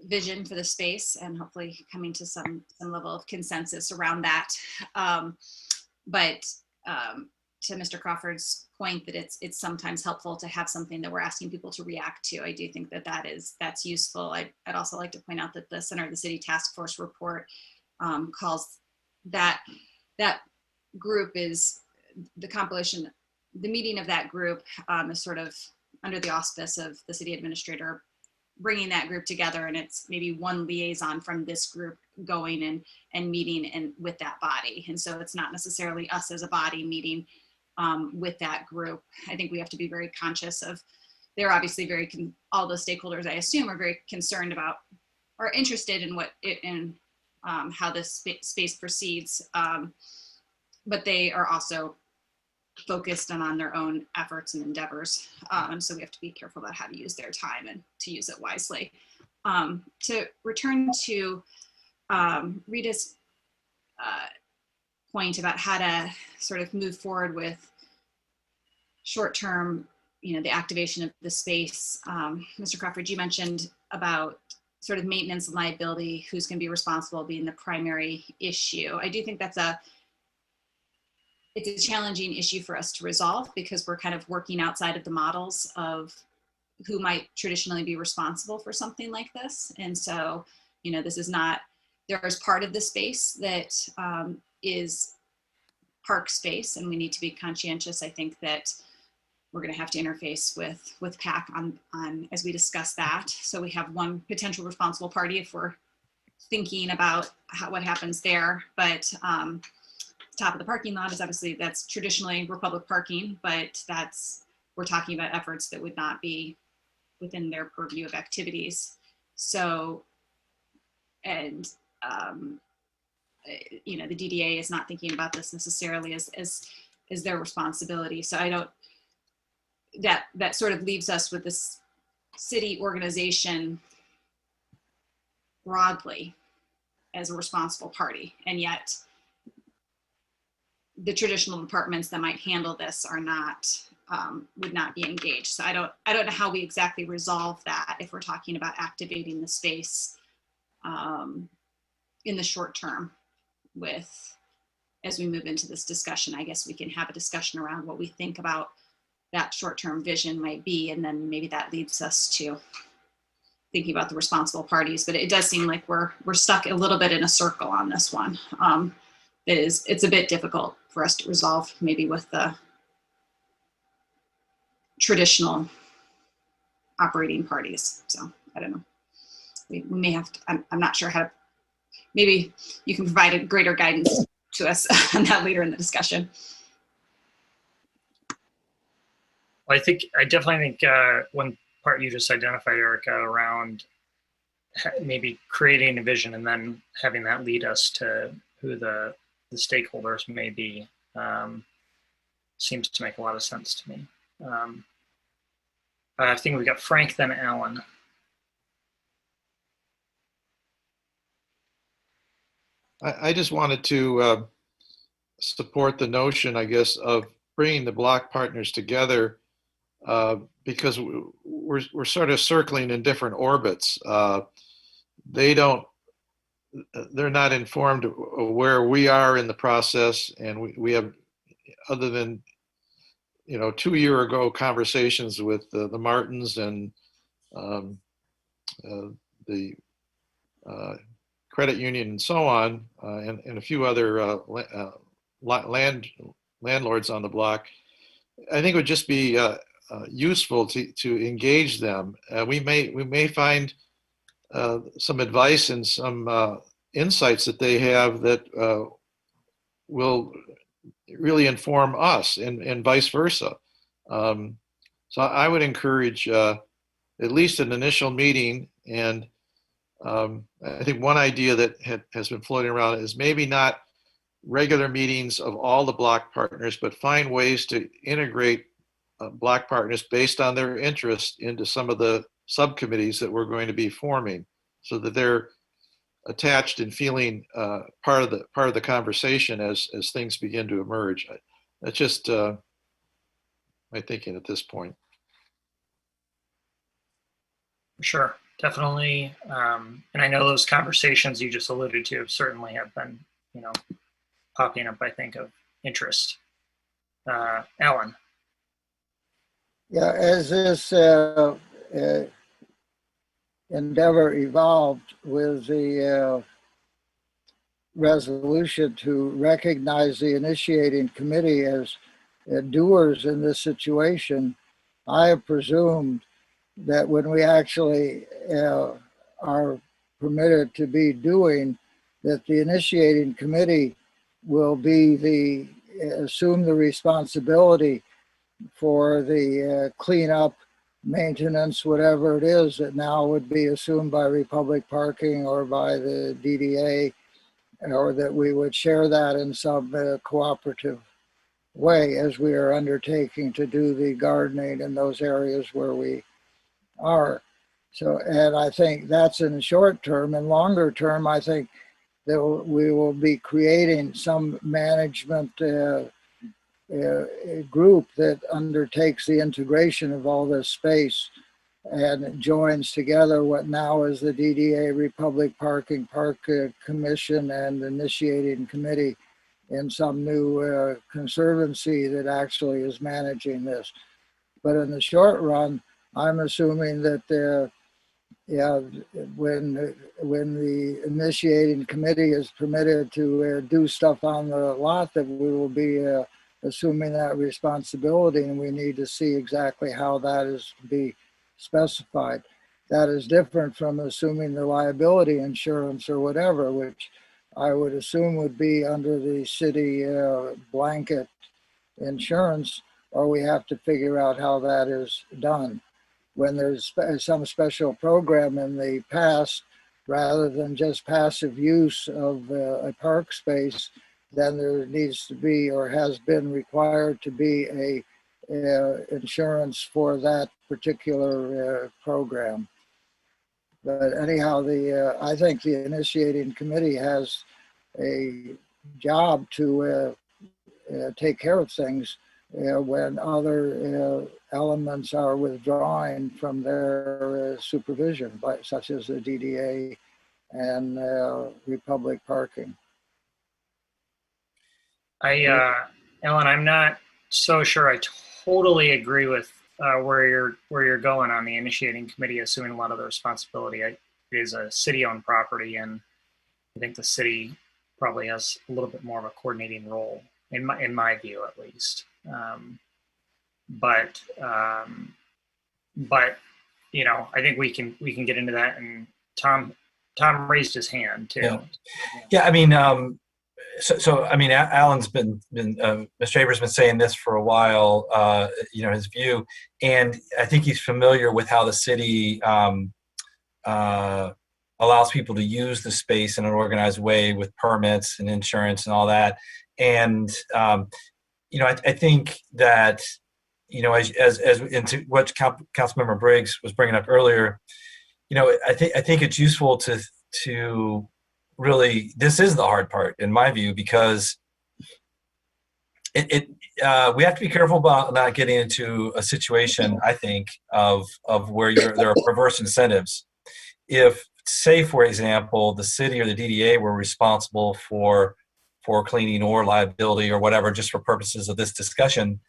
vision for the space and hopefully coming to some level of consensus around that. But to Mr. Crawford's point that it's sometimes helpful to have something that we're asking people to react to, I do think that's useful. I'd also like to point out that the Center of the City Task Force report calls that group is the compilation. The meeting of that group is sort of under the auspice of the city administrator bringing that group together, and it's maybe one liaison from this group going and meeting with that body. And so it's not necessarily us as a body meeting with that group. I think we have to be very conscious of, they're obviously all the stakeholders, I assume, are very concerned about or interested in how this space proceeds. But they are also focused on their own efforts and endeavors. And so we have to be careful about how to use their time and to use it wisely. To return to Rita's point about how to sort of move forward with short-term, the activation of the space. Mr. Crawford, you mentioned about sort of maintenance and liability, who's going to be responsible being the primary issue. I do think it's a challenging issue for us to resolve because we're kind of working outside of the models of who might traditionally be responsible for something like this. And so, this is not, there's part of the space that is park space, and we need to be conscientious. I think that we're going to have to interface with PAC on as we discuss that. So we have one potential responsible party if we're thinking about what happens there. But top of the parking lot is obviously, that's traditionally Republic parking, but we're talking about efforts that would not be within their purview of activities. So, and the DDA is not thinking about this necessarily as their responsibility. So that sort of leaves us with this city organization broadly as a responsible party, and yet the traditional departments that might handle this are not, would not be engaged. So I don't know how we exactly resolve that if we're talking about activating the space in the short term as we move into this discussion. I guess we can have a discussion around what we think about that short-term vision might be, and then maybe that leads us to thinking about the responsible parties. But it does seem like we're stuck a little bit in a circle on this one. It's a bit difficult for us to resolve maybe with the traditional operating parties. So I don't know. We may have to, I'm not sure how to, maybe you can provide a greater guidance to us on that later in the discussion. Well, I definitely think one part you just identified, Erica, around maybe creating a vision and then having that lead us to who the stakeholders may be, seems to make a lot of sense to me. I think we've got Frank, then Alan. I just wanted to support the notion, I guess, of bringing the block partners together because we're sort of circling in different orbits. They're not informed of where we are in the process, and we have, other than 2 years ago conversations with the Martins and the credit union and so on, and a few other landlords on the block. I think it would just be useful to engage them. We may find some advice and some insights that they have that will really inform us and vice versa. So I would encourage at least an initial meeting. And I think one idea that has been floating around is maybe not regular meetings of all the block partners, but find ways to integrate block partners based on their interest into some of the subcommittees that we're going to be forming, so that they're attached and feeling part of the conversation as things begin to emerge. That's just my thinking at this point. Sure, definitely. And I know those conversations you just alluded to certainly have been, popping up, I think, of interest. Alan. Yeah, as this endeavor evolved with the resolution to recognize the initiating committee as doers in this situation, I have presumed that when we actually are permitted to be doing, that the initiating committee will be assume the responsibility for the cleanup, maintenance, whatever it is that now would be assumed by Republic Parking or by the DDA, or that we would share that in some cooperative way as we are undertaking to do the gardening in those areas where we are. So, and I think that's in the short term. And longer term, I think that we will be creating some management group that undertakes the integration of all this space and joins together what now is the DDA, Republic Parking, Park Commission, and Initiating Committee in some new conservancy that actually is managing this. But in the short run, I'm assuming that when the initiating committee is permitted to do stuff on the lot, that we will be assuming that responsibility, and we need to see exactly how that is to be specified. That is different from assuming the liability insurance or whatever, which I would assume would be under the city blanket insurance, or we have to figure out how that is done. When there's some special program in the past, rather than just passive use of a park space, then there needs to be, or has been required to be, a insurance for that particular program. But anyhow, I think the initiating committee has a job to take care of things when other elements are withdrawing from their supervision, such as the DDA and Republic Parking. Ellen, I'm not so sure I totally agree with where you're going on the initiating committee, assuming a lot of the responsibility. It is a city-owned property, and I think the city probably has a little bit more of a coordinating role, in my view, at least. But I think we can get into that. And Tom raised his hand too. Yeah. I mean, Alan's been Mr. Aver's been saying this for a while. His view, and I think he's familiar with how the city allows people to use the space in an organized way with permits and insurance and all that. And I think that as into what Councilmember Briggs was bringing up earlier, I think it's useful to really, this is the hard part in my view, because we have to be careful about not getting into a situation, I think, of where there are perverse incentives. If, say, for example, the city or the DDA were responsible for cleaning or liability or whatever, just for purposes of this discussion,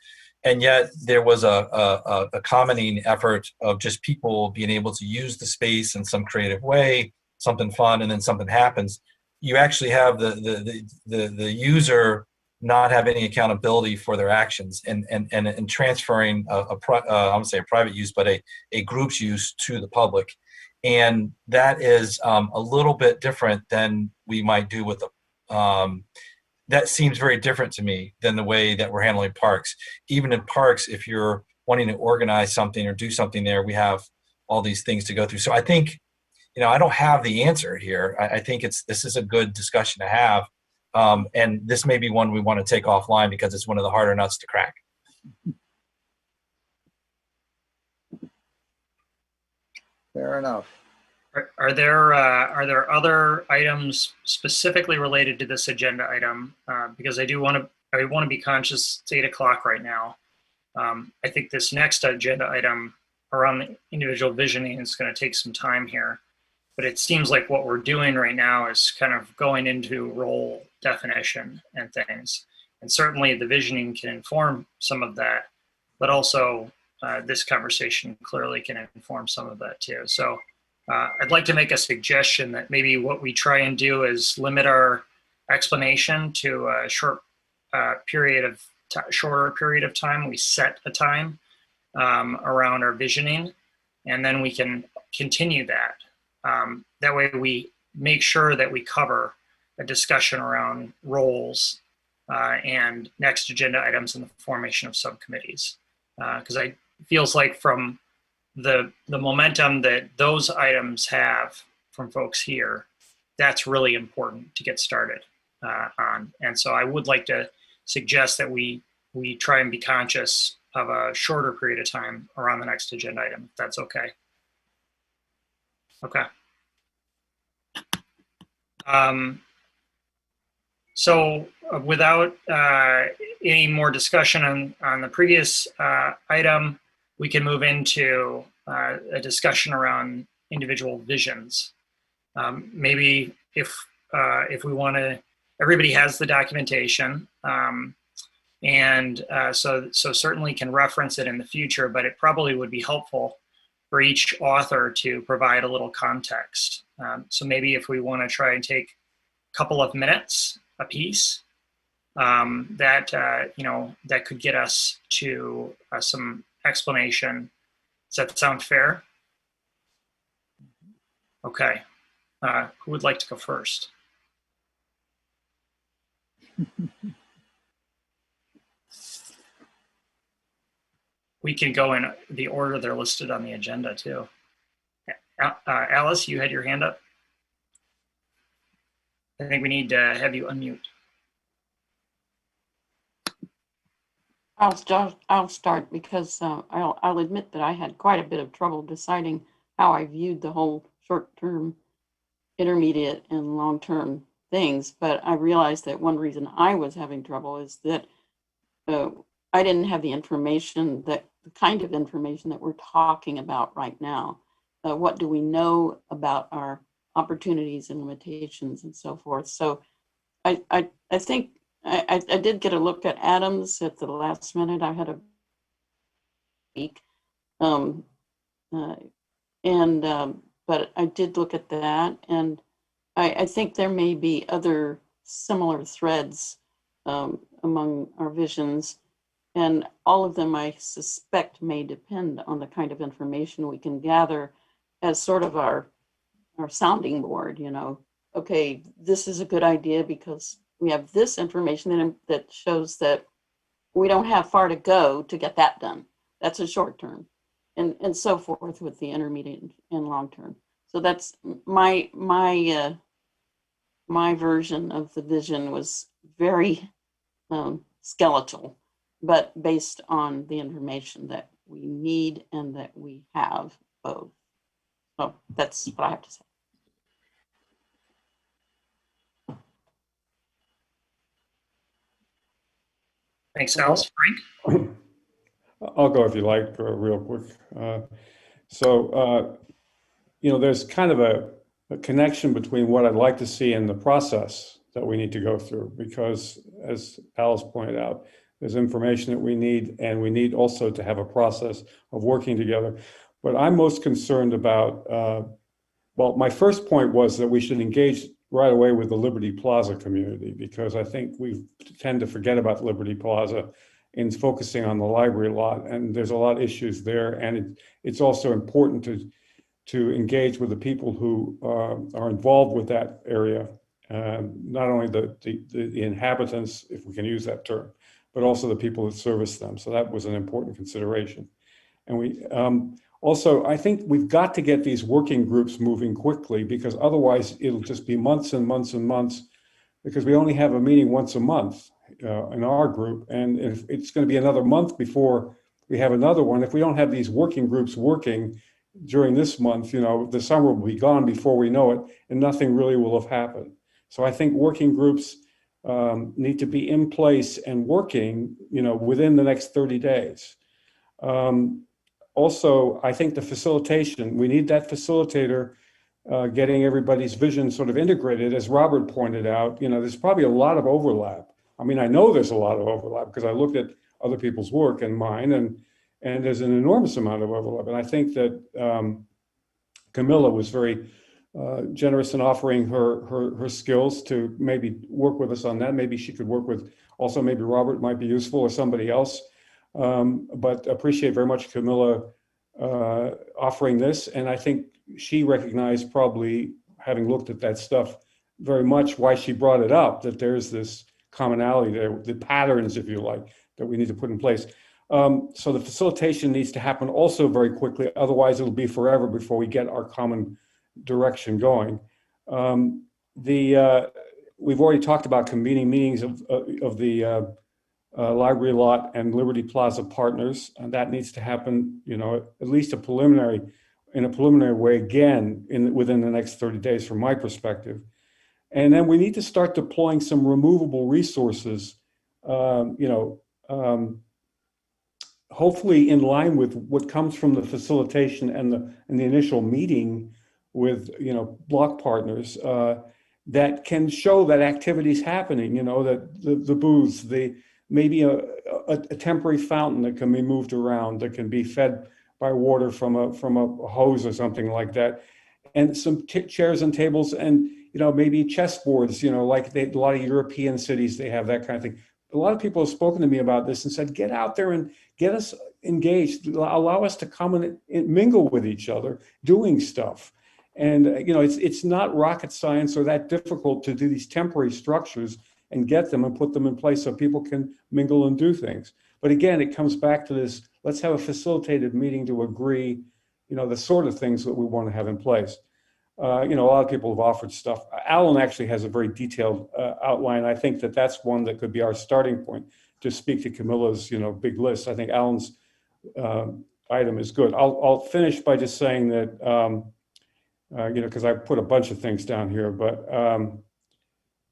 and yet there was a commenting effort of just people being able to use the space in some creative way, something fun, and then something happens, you actually have the user not have any accountability for their actions, and transferring I won't say a private use, but a group's use to the public. And that is a little bit different than we might do with that seems very different to me than the way that we're handling parks. Even in parks, if you're wanting to organize something or do something there, we have all these things to go through. So I think, I don't have the answer here. I think this is a good discussion to have. And this may be one we want to take offline because it's one of the harder nuts to crack. Fair enough. Are there other items specifically related to this agenda item? Because I want to be conscious. It's 8 o'clock right now. I think this next agenda item around the individual visioning is going to take some time here. But it seems like what we're doing right now is kind of going into role definition and things. And certainly the visioning can inform some of that, but also this conversation clearly can inform some of that too. So I'd like to make a suggestion that maybe what we try and do is limit our explanation to a shorter period of time. We set a time around our visioning, and then we can continue that. That way we make sure that we cover a discussion around roles and next agenda items in the formation of subcommittees. Because it feels like from the momentum that those items have from folks here, that's really important to get started on. And so I would like to suggest that we try and be conscious of a shorter period of time around the next agenda item, if that's okay. Okay. So without any more discussion on the previous item, we can move into a discussion around individual visions. Maybe if we want to, everybody has the documentation, and so certainly can reference it in the future, but it probably would be helpful for each author to provide a little context. So maybe if we want to try and take a couple of minutes a piece, that could get us to some explanation. Does that sound fair? Okay. Who would like to go first? We can go in the order they're listed on the agenda too. Alice, you had your hand up. I think we need to have you unmute. I'll start because I'll admit that I had quite a bit of trouble deciding how I viewed the whole short-term, intermediate, and long-term things. But I realized that one reason I was having trouble is that I didn't have the information, the kind of information that we're talking about right now. What do we know about our opportunities and limitations and so forth? So I think I did get a look at Adams at the last minute. I had a week, but I did look at that, and I think there may be other similar threads among our visions, and all of them I suspect may depend on the kind of information we can gather as sort of our sounding board. Okay, this is a good idea because we have this information that shows that we don't have far to go to get that done. That's a short term, and so forth with the intermediate and long term. So that's my version of the vision was very skeletal, but based on the information that we need and that we have both. So that's what I have to say. Thanks, Alice. Frank? I'll go if you like, real quick. There's kind of a connection between what I'd like to see and the process that we need to go through, because as Alice pointed out, there's information that we need, and we need also to have a process of working together. But I'm most concerned about, my first point was that we should engage right away with the Liberty Plaza community, because I think we tend to forget about Liberty Plaza in focusing on the library lot, and there's a lot of issues there. And it's also important to engage with the people who are involved with that area not only the inhabitants, if we can use that term, but also the people that service them. So that was an important consideration. And we also, I think we've got to get these working groups moving quickly, because otherwise it'll just be months and months and months, because we only have a meeting once a month in our group. And if it's going to be another month before we have another one, if we don't have these working groups working during this month, the summer will be gone before we know it, and nothing really will have happened. So I think working groups need to be in place and working, within the next 30 days. Also, I think the facilitation, we need that facilitator getting everybody's vision sort of integrated. As Robert pointed out, there's probably a lot of overlap. I mean, I know there's a lot of overlap because I looked at other people's work and mine, and there's an enormous amount of overlap. And I think that Camilla was very generous in offering her skills to maybe work with us on that. Maybe she could work with, also maybe Robert might be useful, or somebody else. But appreciate very much Camilla offering this. And I think she recognized, probably having looked at that stuff very much, why she brought it up, that there's this commonality there, the patterns, if you like, that we need to put in place. So the facilitation needs to happen also very quickly. Otherwise, it'll be forever before we get our common direction going. We've already talked about convening meetings of the Library Lot and Liberty Plaza partners, and that needs to happen, at least in a preliminary way, again, within the next 30 days from my perspective. And then we need to start deploying some removable resources, hopefully in line with what comes from the facilitation and the initial meeting with, block partners, that can show that activity's happening, that the booths, maybe a temporary fountain that can be moved around, that can be fed by water from a hose or something like that, and some chairs and tables, and maybe chessboards, like a lot of European cities, they have that kind of thing. A lot of people have spoken to me about this and said, get out there and get us engaged, allow us to come and mingle with each other, doing stuff. And it's not rocket science or that difficult to do these temporary structures and get them and put them in place so people can mingle and do things. But again, it comes back to this, let's have a facilitated meeting to agree, the sort of things that we want to have in place. A lot of people have offered stuff. Alan actually has a very detailed outline. I think that that's one that could be our starting point to speak to Camilla's, big list. I think Alan's item is good. I'll finish by just saying that, because I put a bunch of things down here, but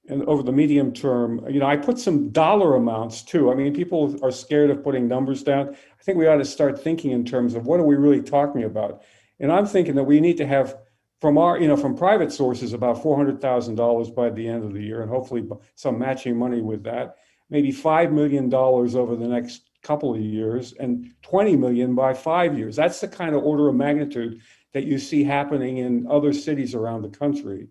and over the medium term, I put some dollar amounts too. I mean, people are scared of putting numbers down. I think we ought to start thinking in terms of what are we really talking about? And I'm thinking that we need to have from private sources about $400,000 by the end of the year, and hopefully some matching money with that, maybe $5 million over the next couple of years, and 20 million by 5 years. That's the kind of order of magnitude that you see happening in other cities around the country.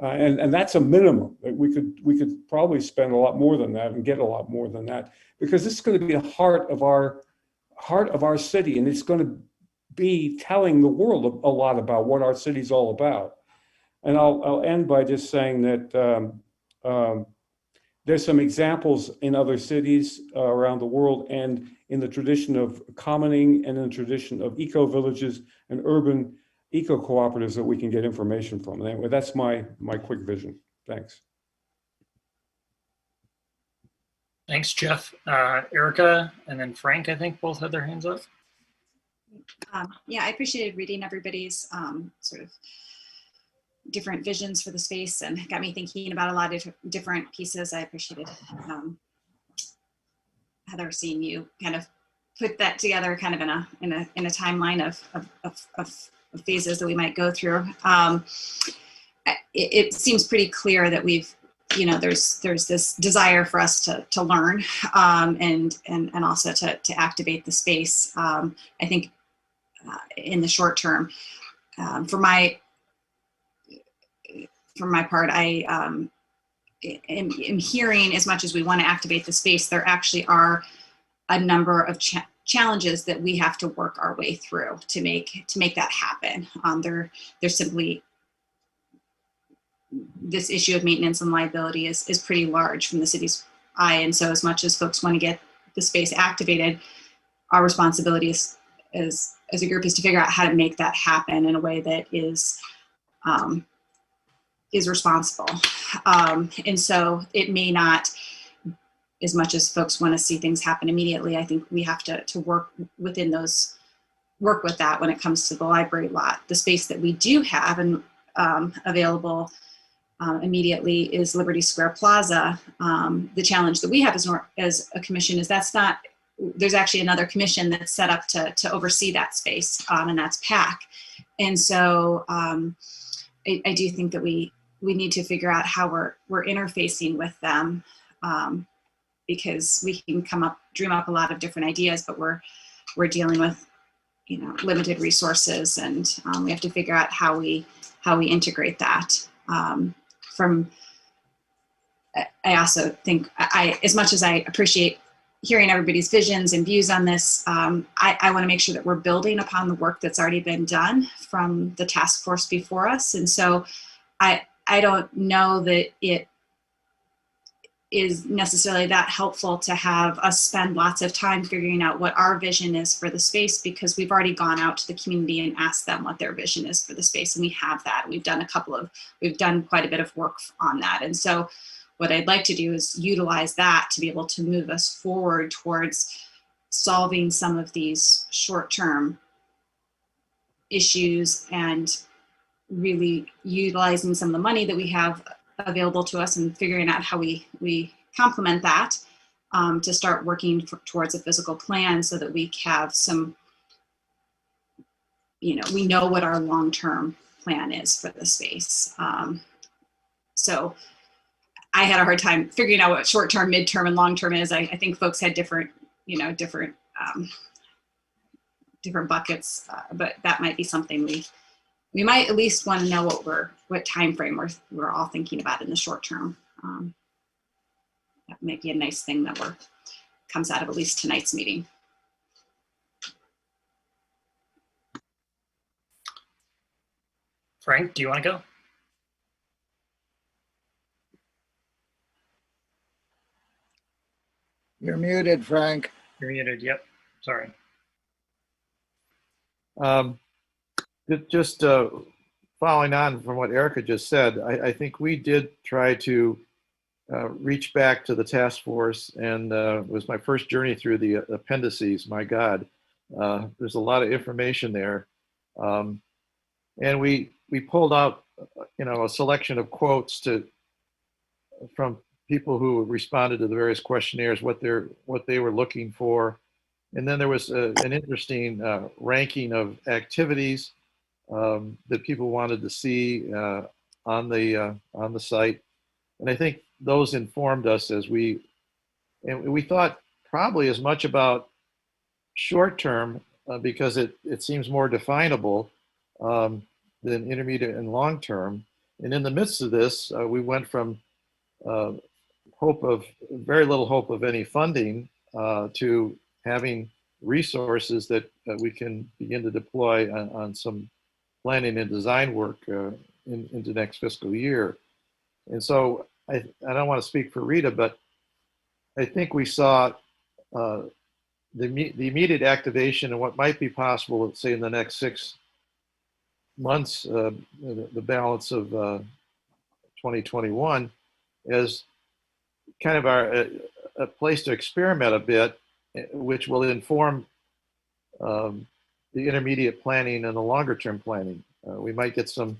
And that's a minimum. We could probably spend a lot more than that and get a lot more than that, because this is going to be the heart of our city, and it's going to be telling the world a lot about what our city's all about. And I'll end by just saying that there's some examples in other cities around the world, and in the tradition of commoning, and in the tradition of eco-villages and urban eco-cooperatives that we can get information from. Anyway, that's my quick vision. Thanks. Thanks, Jeff. Erica and then Frank, I think, both had their hands up. Yeah, I appreciated reading everybody's sort of different visions for the space, and got me thinking about a lot of different pieces. I appreciated Heather, seeing you kind of put that together, kind of in a timeline of phases that we might go through. It seems pretty clear that we've, there's this desire for us to learn and also to activate the space. I think in the short term, for my part, I am hearing, as much as we want to activate the space, there actually are a number of challenges that we have to work our way through to make that happen. They're simply this issue of maintenance and liability is pretty large from the city's eye. And so as much as folks want to get the space activated, our responsibility as a group is to figure out how to make that happen in a way that is responsible. And so it may not, as much as folks want to see things happen immediately, I think we have to work with that when it comes to the library lot. The space that we do have and available immediately is Liberty Square Plaza. The challenge that we have as a commission is there's actually another commission that's set up to oversee that space, and that's PAC. And so I do think that we need to figure out how we're interfacing with them, because we can dream up a lot of different ideas, but we're dealing with limited resources, and we have to figure out how we integrate that. I also think as much as I appreciate hearing everybody's visions and views on this, I want to make sure that we're building upon the work that's already been done from the task force before us. And so I don't know that it is necessarily that helpful to have us spend lots of time figuring out what our vision is for the space, because we've already gone out to the community and asked them what their vision is for the space. And we have that. We've done quite a bit of work on that. And so what I'd like to do is utilize that to be able to move us forward towards solving some of these short-term issues and really utilizing some of the money that we have available to us and figuring out how we complement that to start working towards a physical plan so that we have some, we know what our long-term plan is for the space. So I had a hard time figuring out what short-term, mid-term, and long-term is. I think folks had different buckets, but that might be something we might at least want to know what time frame we're all thinking about in the short term. That might be a nice thing that comes out of at least tonight's meeting. Frank, do you want to go? You're muted, Frank. You're muted. Yep. Sorry. Just following on from what Erica just said, I think we did try to reach back to the task force, and it was my first journey through the appendices. My God, there's a lot of information there, and we pulled out, a selection of quotes from people who responded to the various questionnaires, what they were looking for, and then there was an interesting ranking of activities that people wanted to see on the site, and I think those informed us as we thought probably as much about short term because it seems more definable than intermediate and long term. And in the midst of this, we went from very little hope of any funding to having resources that we can begin to deploy on some planning and design work into next fiscal year. And so I don't want to speak for Rita, but I think we saw the immediate activation and what might be possible, let's say in the next 6 months, the balance of 2021, as kind of a place to experiment a bit, which will inform the intermediate planning and the longer term planning. We might get some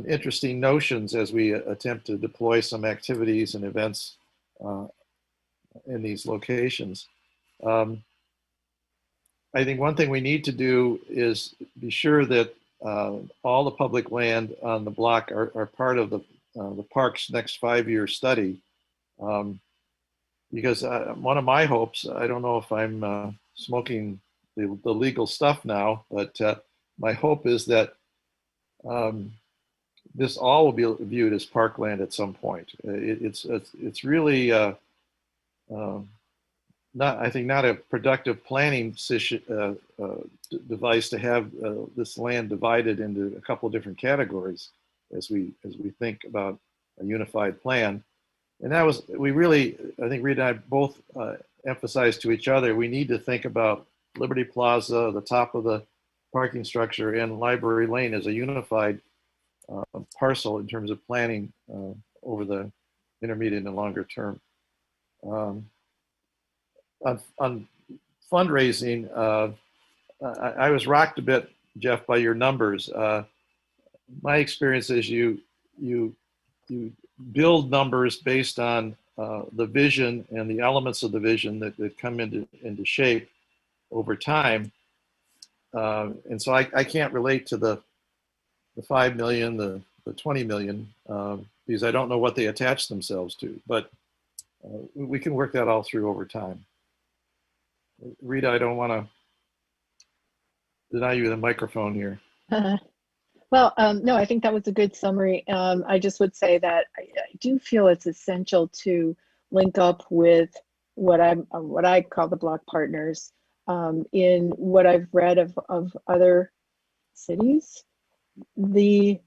interesting notions as we attempt to deploy some activities and events in these locations. I think one thing we need to do is be sure that all the public land on the block are part of the park's next 5-year study. Because one of my hopes, I don't know if I'm smoking the legal stuff now, but my hope is that this all will be viewed as parkland at some point. It's really not a productive planning device to have this land divided into a couple of different categories. as we think about a unified plan. And that was, we really, I think Rita and I both emphasized to each other, we need to think about Liberty Plaza, the top of the parking structure, and Library Lane as a unified parcel in terms of planning over the intermediate and longer term. On fundraising, I was rocked a bit, Jeff, by your numbers. My experience is you build numbers based on the vision and the elements of the vision that come into shape over time. And so I can't relate to the 5 million, the 20 million, because I don't know what they attach themselves to, but we can work that all through over time. Rita, I don't want to deny you the microphone here. Well, no, I think that was a good summary. I just would say that I do feel it's essential to link up with what I call the block partners. In what I've read of other cities, the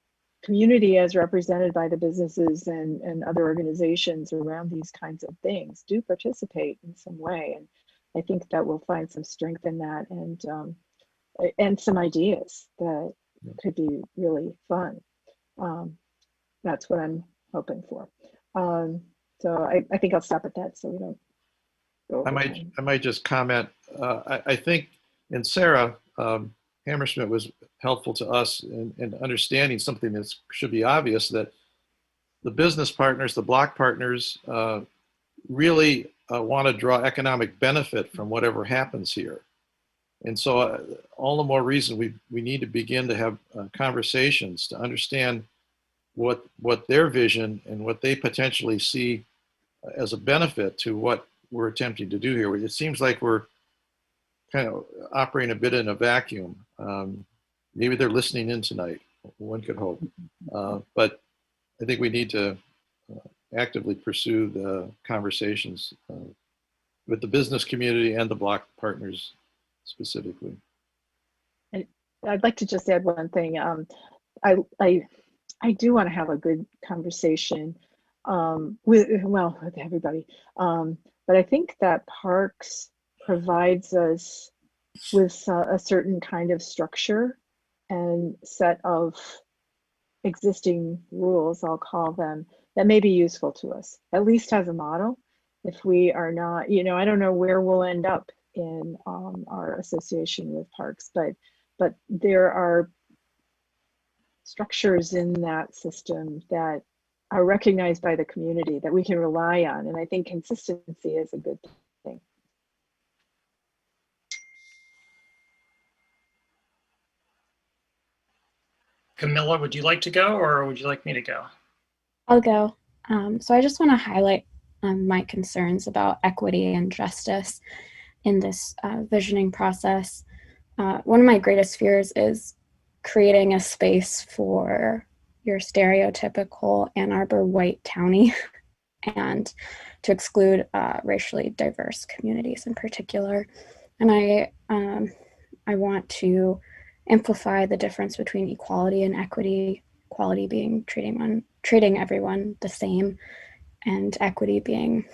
community as represented by the businesses and other organizations around these kinds of things do participate in some way. And I think that we'll find some strength in that and some ideas that could be really fun. That's what I'm hoping for. So I think I'll stop at that so we don't go over time. I might just comment. I think, and Sarah Hammersmith was helpful to us in understanding something that should be obvious, that the business partners, the block partners, really want to draw economic benefit from whatever happens here. And so all the more reason we need to begin to have conversations to understand what their vision and what they potentially see as a benefit to what we're attempting to do here. It seems like we're kind of operating a bit in a vacuum. Maybe they're listening in tonight, one could hope. But I think we need to actively pursue the conversations with the business community and the block partners specifically. I'd like to just add one thing. I do want to have a good conversation with everybody. But I think that parks provides us with a certain kind of structure and set of existing rules, I'll call them, that may be useful to us, at least as a model. If we are not, I don't know where we'll end up in our association with parks, but there are structures in that system that are recognized by the community that we can rely on. And I think consistency is a good thing. Camilla, would you like to go or would you like me to go? I'll go. So I just want to highlight my concerns about equity and justice in this visioning process. One of my greatest fears is creating a space for your stereotypical Ann Arbor white townie and to exclude racially diverse communities in particular. And I want to amplify the difference between equality and equity, equality being treating everyone the same, and equity being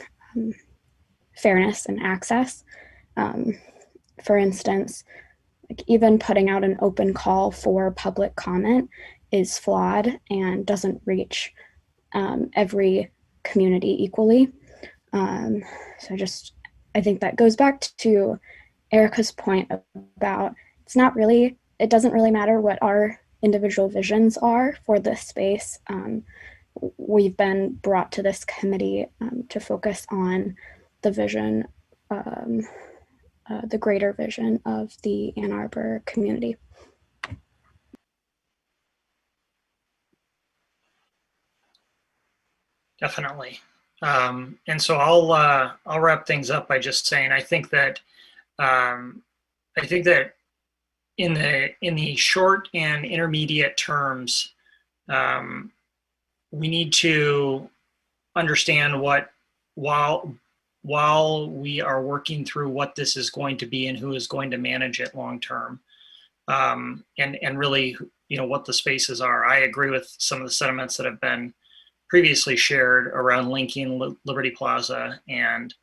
fairness and access. For instance, like even putting out an open call for public comment is flawed and doesn't reach every community equally. So I think that goes back to Erica's point about it doesn't really matter what our individual visions are for this space. We've been brought to this committee to focus on the vision, the greater vision of the Ann Arbor community. Definitely. And so I'll wrap things up by just saying I think that in the short and intermediate terms, we need to understand while we are working through what this is going to be and who is going to manage it long term, and really, what the spaces are. I agree with some of the sentiments that have been previously shared around linking Liberty Plaza and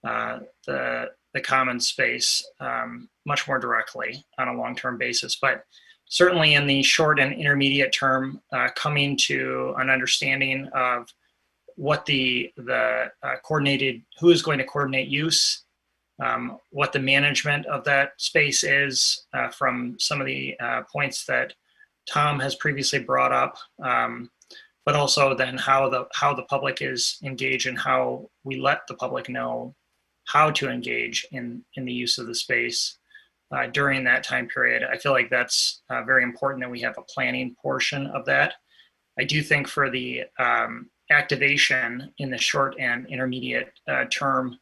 the common space much more directly on a long-term basis. But certainly in the short and intermediate term, coming to an understanding of what the coordinated, who is going to coordinate use, what the management of that space is, from some of the points that Tom has previously brought up, but also then how the public is engaged and how we let the public know how to engage in the use of the space during that time period. I feel like that's very important that we have a planning portion of that. I do think for the activation in the short and intermediate term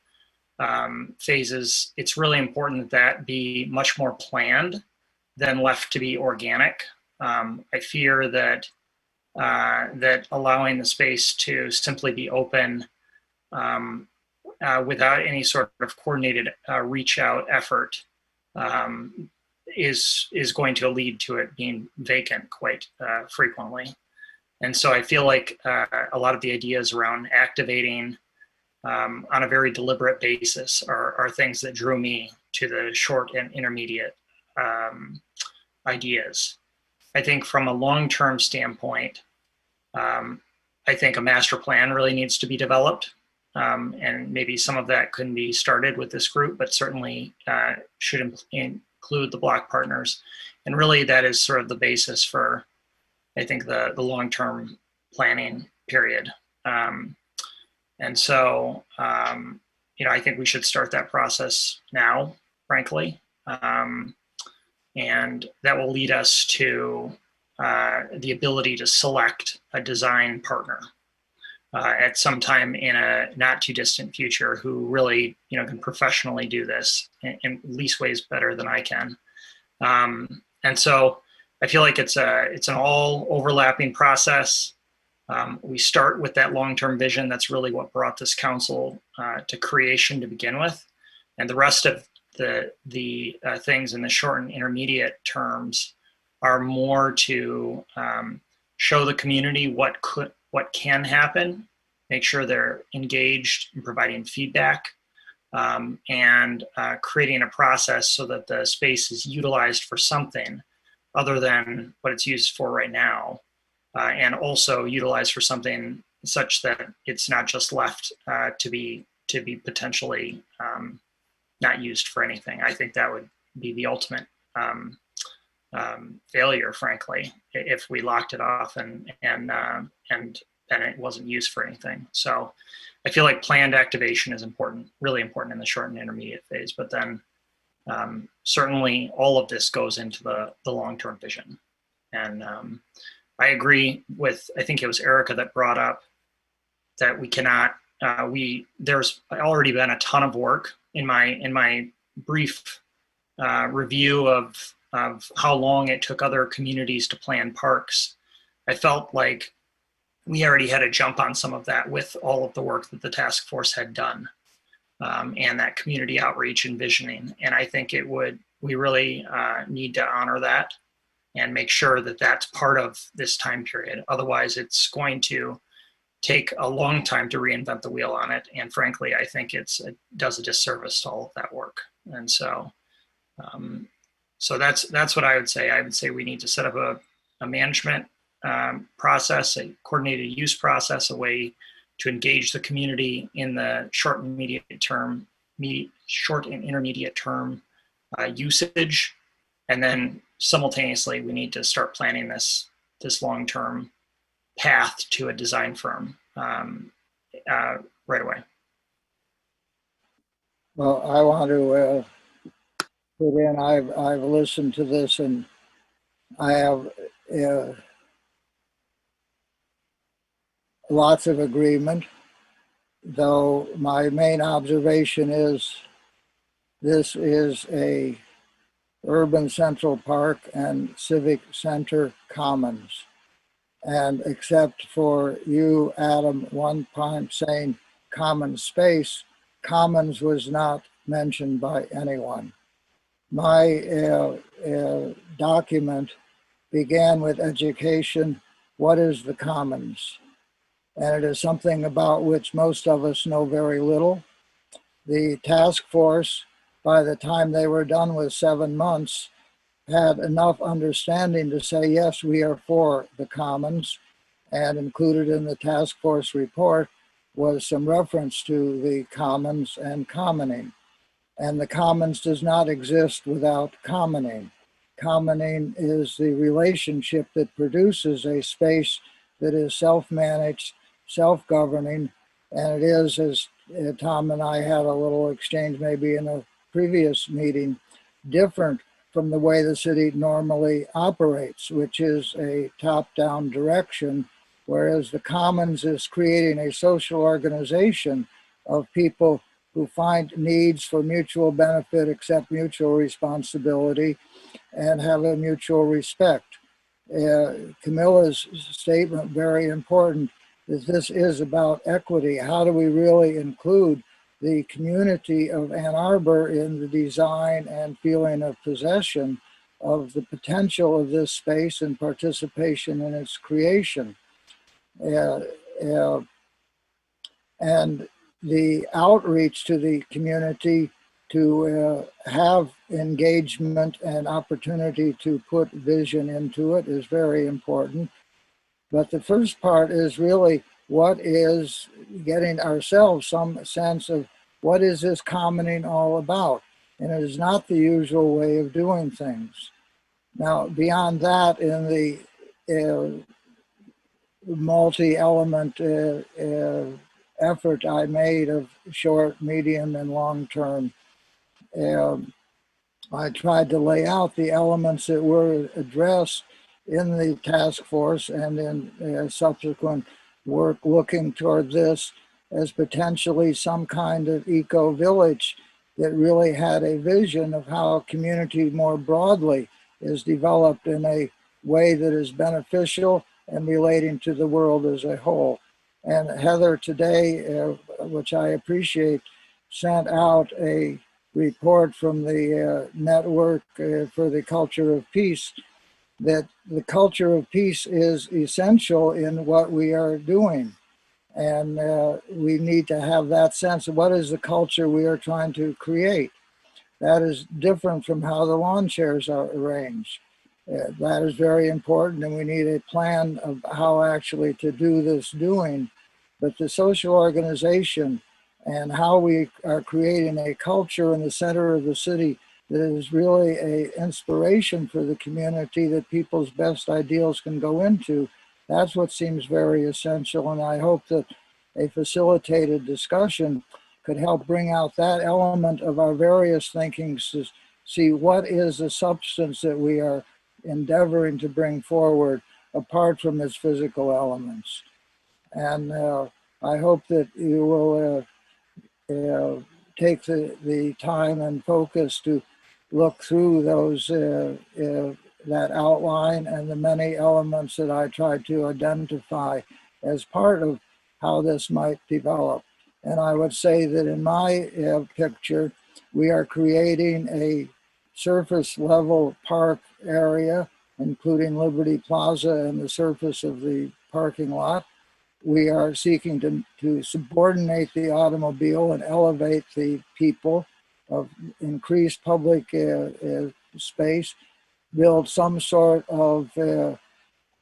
phases, it's really important that be much more planned than left to be organic. I fear that that allowing the space to simply be open without any sort of coordinated reach out effort is going to lead to it being vacant quite frequently. And so I feel like a lot of the ideas around activating on a very deliberate basis are things that drew me to the short and intermediate ideas. I think from a long-term standpoint, I think a master plan really needs to be developed. And maybe some of that couldn't be started with this group, but certainly should include the block partners. And really that is sort of the basis for, I think, the long-term planning period. And so, I think we should start that process now, frankly. And that will lead us to the ability to select a design partner at some time in a not too distant future who really, can professionally do this in least ways better than I can. And so I feel like it's an all overlapping process. We start with that long-term vision. That's really what brought this council to creation to begin with. And the rest of the things in the short and intermediate terms are more to show the community what can happen, make sure they're engaged in providing feedback, and creating a process so that the space is utilized for something other than what it's used for right now, and also utilized for something such that it's not just left to be potentially not used for anything. I think that would be the ultimate failure, frankly, if we locked it off and it wasn't used for anything. So I feel like planned activation is important, really important in the short and intermediate phase, but then certainly all of this goes into the long-term vision. And I agree with, I think it was Erica that brought up that we cannot, there's already been a ton of work in my brief review of how long it took other communities to plan parks. I felt like we already had a jump on some of that with all of the work that the task force had done, and that community outreach and visioning. And I think we really need to honor that and make sure that that's part of this time period. Otherwise, it's going to take a long time to reinvent the wheel on it. And frankly, I think it does a disservice to all of that work. And so, so that's what I would say. I would say we need to set up a management process, a coordinated use process, a way to engage the community in the short and intermediate term usage, and then simultaneously we need to start planning this long-term path to a design firm right away. Well, I want to put in, I've listened to this and I have lots of agreement, though my main observation is this is a urban central park and civic center commons. And except for you, Adam, one time saying common space, commons was not mentioned by anyone. my document began with education. What is the commons? And it is something about which most of us know very little. The task force, by the time they were done with 7 months, had enough understanding to say, yes, we are for the commons. And included in the task force report was some reference to the commons and commoning. And the commons does not exist without commoning. Commoning is the relationship that produces a space that is self-managed, self-governing, and it is, as Tom and I had a little exchange maybe in a previous meeting, different from the way the city normally operates, which is a top-down direction, whereas the commons is creating a social organization of people who find needs for mutual benefit, accept mutual responsibility, and have a mutual respect. Camilla's statement, very important, is this is about equity. How do we really include the community of Ann Arbor in the design and feeling of possession of the potential of this space and participation in its creation? And the outreach to the community to have engagement and opportunity to put vision into it is very important. But the first part is really what is getting ourselves some sense of what is this commoning all about? And it is not the usual way of doing things. Now, beyond that, in the multi-element effort I made of short, medium, and long term, I tried to lay out the elements that were addressed in the task force and in subsequent work looking toward this as potentially some kind of eco-village that really had a vision of how community more broadly is developed in a way that is beneficial and relating to the world as a whole. And Heather today, which I appreciate, sent out a report from the Network for the Culture of Peace that the culture of peace is essential in what we are doing. And we need to have that sense of what is the culture we are trying to create. That is different from how the lawn chairs are arranged. That is very important, and we need a plan of how actually to do this doing. But the social organization and how we are creating a culture in the center of the city that is really an inspiration for the community that people's best ideals can go into, that's what seems very essential. And I hope that a facilitated discussion could help bring out that element of our various thinkings to see what is the substance that we are endeavoring to bring forward apart from its physical elements. And I hope that you will take the time and focus to look through those that outline and the many elements that I tried to identify as part of how this might develop. And I would say that in my picture, we are creating a surface level park area, including Liberty Plaza and the surface of the parking lot. We are seeking to subordinate the automobile and elevate the people, of increased public space, build some sort of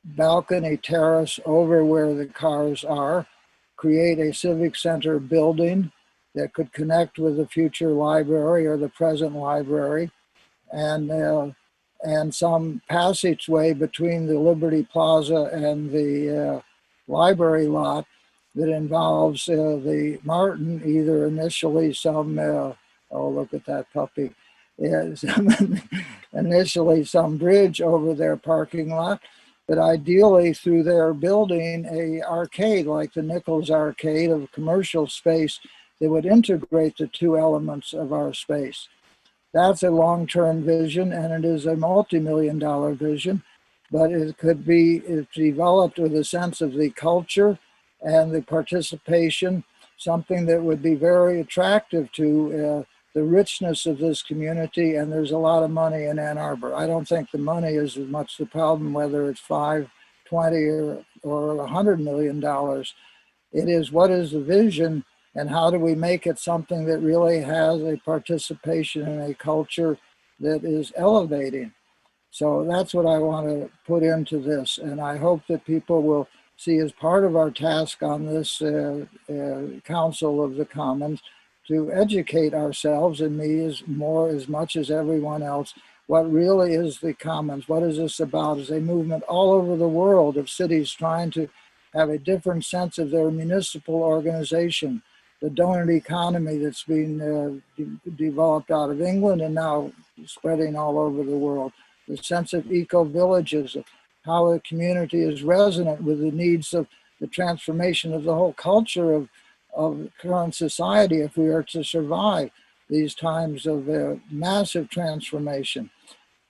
balcony terrace over where the cars are, create a civic center building that could connect with the future library or the present library, and some passageway between the Liberty Plaza and the library lot that involves the Martin, either initially some, oh, look at that puppy, initially some bridge over their parking lot, but ideally through their building a arcade like the Nichols Arcade of commercial space that would integrate the two elements of our space. That's a long-term vision, and it is a multi-million-dollar vision, but it could be developed with a sense of the culture and the participation, something that would be very attractive to the richness of this community, and there's a lot of money in Ann Arbor. I don't think the money is as much the problem, whether it's 5, 20, or $100 million. It is, what is the vision, and how do we make it something that really has a participation in a culture that is elevating? So that's what I want to put into this, and I hope that people will see as part of our task on this Council of the Commons to educate ourselves, and me as much as everyone else, what really is the Commons, what is this about? Is a movement all over the world of cities trying to have a different sense of their municipal organization, the donut economy that's been developed out of England and now spreading all over the world, the sense of eco-villages, of how a community is resonant with the needs of the transformation of the whole culture of current society if we are to survive these times of massive transformation.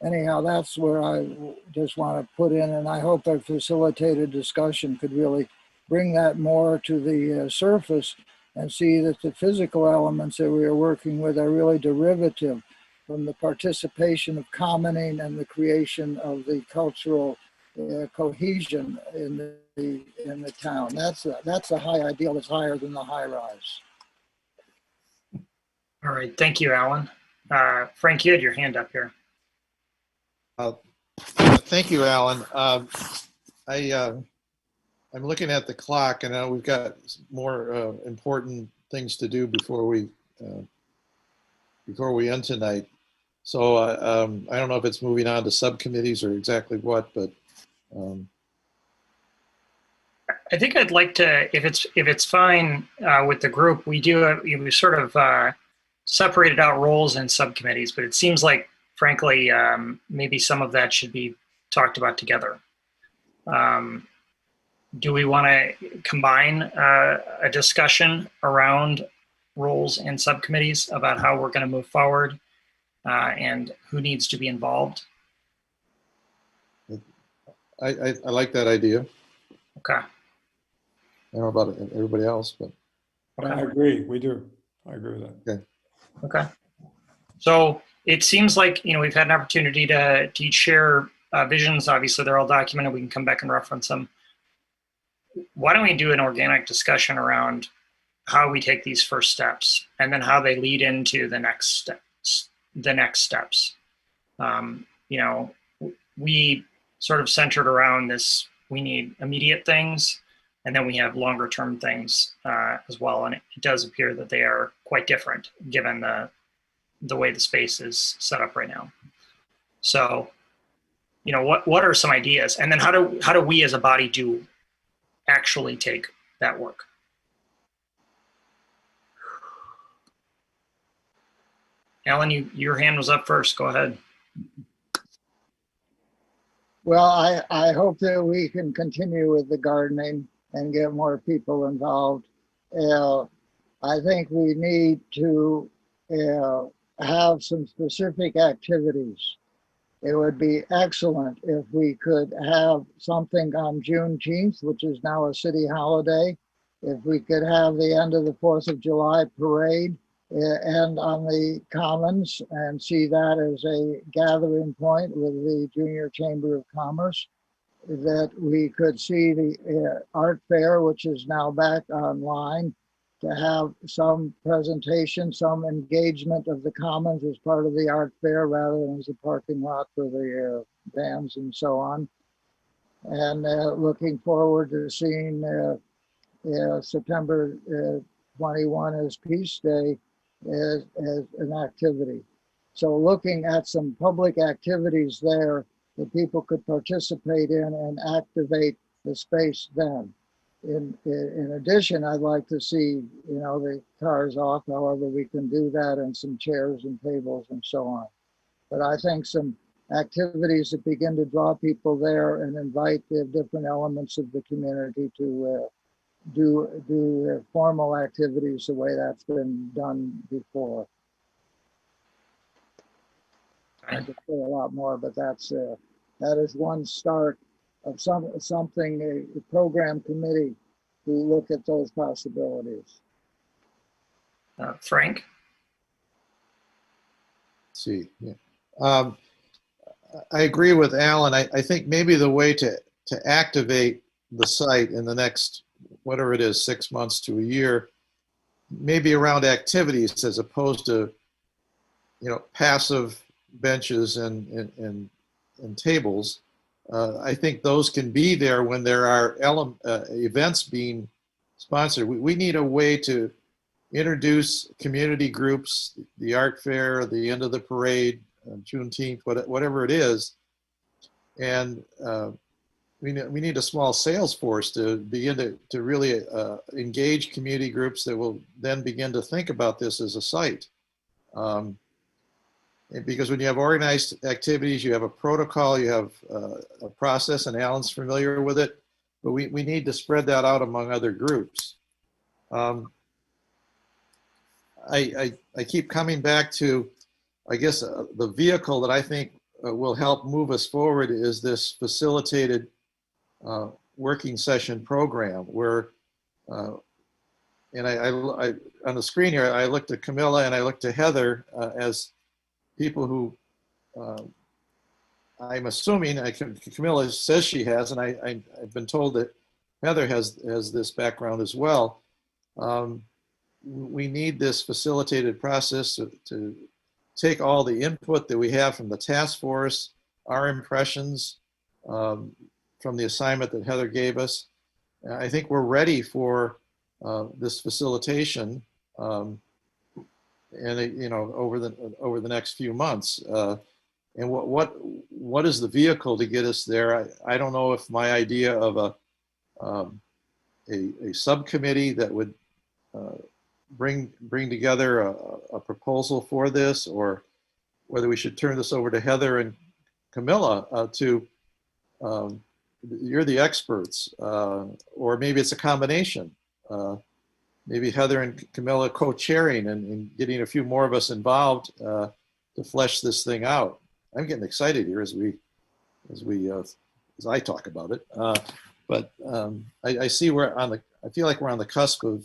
Anyhow, that's where I just want to put in, and I hope a facilitated discussion could really bring that more to the surface and see that the physical elements that we are working with are really derivative from the participation of commoning and the creation of the cultural cohesion in the town. That's a high ideal that's higher than the high rise. All right, thank you, Alan. Frank, you had your hand up here. Thank you, Alan. I'm looking at the clock, and we've got more important things to do before we end tonight. So I don't know if it's moving on to subcommittees or exactly what, but I think I'd like to, if it's fine with the group, we sort of separated out roles in subcommittees, but it seems like, frankly, maybe some of that should be talked about together. Do we want to combine a discussion around roles in subcommittees about how we're going to move forward and who needs to be involved? I like that idea. Okay. I don't know about everybody else, but. Okay. I agree. We do. I agree with that. Okay. Okay. So it seems like, we've had an opportunity to each share visions. Obviously, they're all documented. We can come back and reference them. Why don't we do an organic discussion around how we take these first steps and then how they lead into the next steps? We sort of centered around this, we need immediate things, and then we have longer term things as well. And it does appear that they are quite different given the way the space is set up right now. So, what are some ideas? And then how do we as a body actually take that work? Alan, your hand was up first. Go ahead. Well, I hope that we can continue with the gardening and get more people involved. I think we need to have some specific activities. It would be excellent if we could have something on Juneteenth, which is now a city holiday. If we could have the end of the 4th of July parade end on the Commons and see that as a gathering point with the Junior Chamber of Commerce. That we could see the art fair, which is now back online, to have some presentation, some engagement of the Commons as part of the art fair rather than as a parking lot for the vans and so on. And looking forward to seeing September 21 as Peace Day as an activity. So looking at some public activities there that people could participate in and activate the space then. In addition, I'd like to see, the cars off, however we can do that, and some chairs and tables and so on. But I think some activities that begin to draw people there and invite the different elements of the community to do formal activities the way that's been done before. I could say a lot more, but that is one start of something, a program committee to look at those possibilities. Frank? see. Yeah. I agree with Alan. I think maybe the way to activate the site in the next, whatever it is, 6 months to a year, maybe around activities as opposed to, passive benches and tables. I think those can be there when there are events being sponsored. We need a way to introduce community groups, the art fair, the end of the parade, Juneteenth, whatever it is. And we need a small sales force to begin to really engage community groups that will then begin to think about this as a site. Because when you have organized activities, you have a protocol, you have a process, and Alan's familiar with it, but we need to spread that out among other groups. I keep coming back to, I guess, the vehicle that I think will help move us forward is this facilitated working session program where, and I on the screen here, I looked at Camilla and I looked to Heather as people who I'm assuming, Camilla says she has, and I've been told that Heather has this background as well. We need this facilitated process to take all the input that we have from the task force, our impressions from the assignment that Heather gave us. I think we're ready for this facilitation, and over the next few months. And what is the vehicle to get us there? I don't know if my idea of a subcommittee that would bring together a proposal for this, or whether we should turn this over to Heather and Camilla you're the experts, or maybe it's a combination. Maybe Heather and Camilla co-chairing and getting a few more of us involved to flesh this thing out. I'm getting excited here as I talk about it. But I see I feel like we're on the cusp of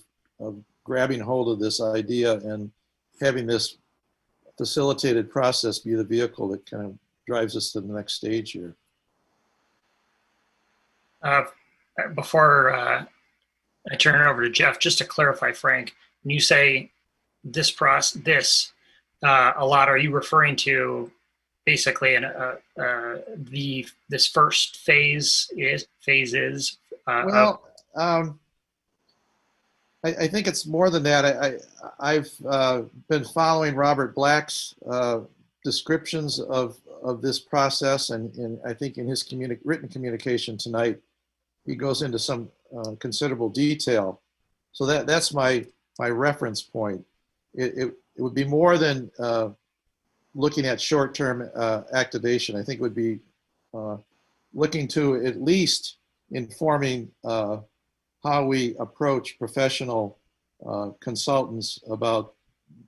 grabbing hold of this idea and having this facilitated process be the vehicle that kind of drives us to the next stage here. Before I turn it over to Jeff, just to clarify, Frank, when you say this process, a lot, are you referring to basically this first phases? Well, I think it's more than that. I've been following Robert Black's descriptions of this process, and I think in his written communication tonight, he goes into some considerable detail. So that's my reference point. It would be more than looking at short-term activation. I think it would be looking to at least informing how we approach professional consultants about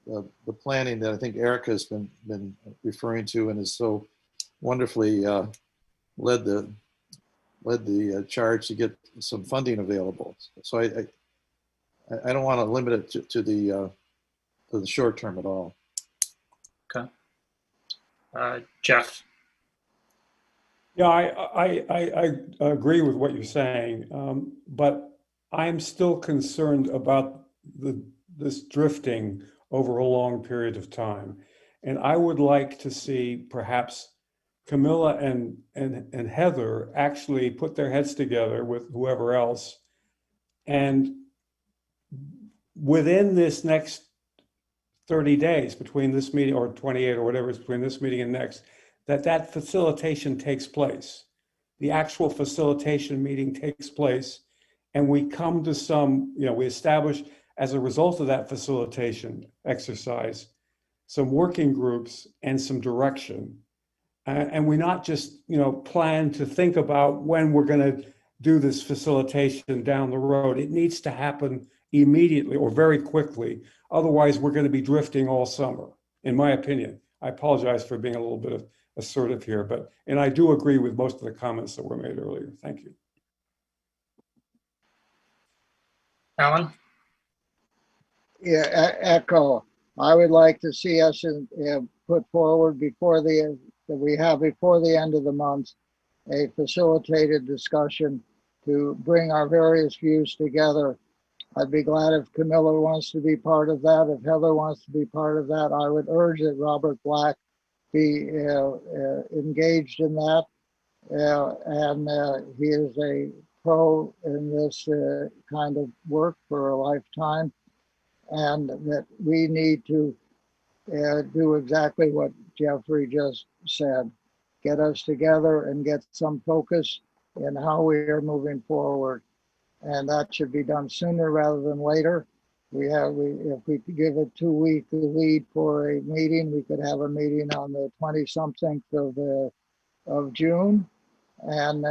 the planning that I think Erica has been referring to and is so wonderfully led the charge to get some funding available. So I don't want to limit it to the short term at all. Okay. Jeff. Yeah, I agree with what you're saying, but I'm still concerned about this drifting over a long period of time. And I would like to see perhaps Camilla and Heather actually put their heads together with whoever else, and within this next 30 days between this meeting, or 28 or whatever is between this meeting and next, that facilitation takes place. The actual facilitation meeting takes place, and we come to some, we establish as a result of that facilitation exercise, some working groups and some direction. And we not just, plan to think about when we're going to do this facilitation down the road. It needs to happen immediately or very quickly. Otherwise, we're going to be drifting all summer, in my opinion. I apologize for being a little bit assertive here, and I do agree with most of the comments that were made earlier. Thank you. Alan? Yeah, echo. I would like to see us put forward before before the end of the month, a facilitated discussion to bring our various views together. I'd be glad if Camilla wants to be part of that. If Heather wants to be part of that, I would urge that Robert Black be engaged in that. He is a pro in this kind of work for a lifetime, and that we need to do exactly what Jeffrey just said. Get us together and get some focus in how we are moving forward. And that should be done sooner rather than later. If we could give a 2-week lead for a meeting, we could have a meeting on the 20-something of June, and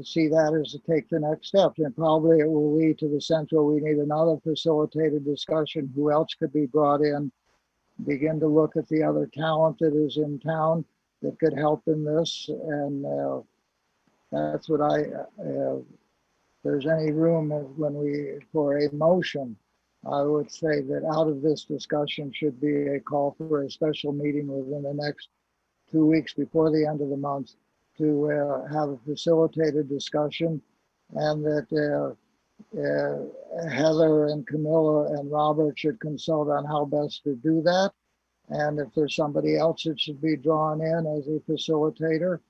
see that as to take the next steps. And probably it will lead to the central. We need another facilitated discussion. Who else could be brought in? Begin to look at the other talent that is in town that could help in this, and that's what if there's any room for a motion, I would say that out of this discussion should be a call for a special meeting within the next 2 weeks before the end of the month to have a facilitated discussion, and that Heather and Camilla and Robert should consult on how best to do that. And if there's somebody else that should be drawn in as a facilitator,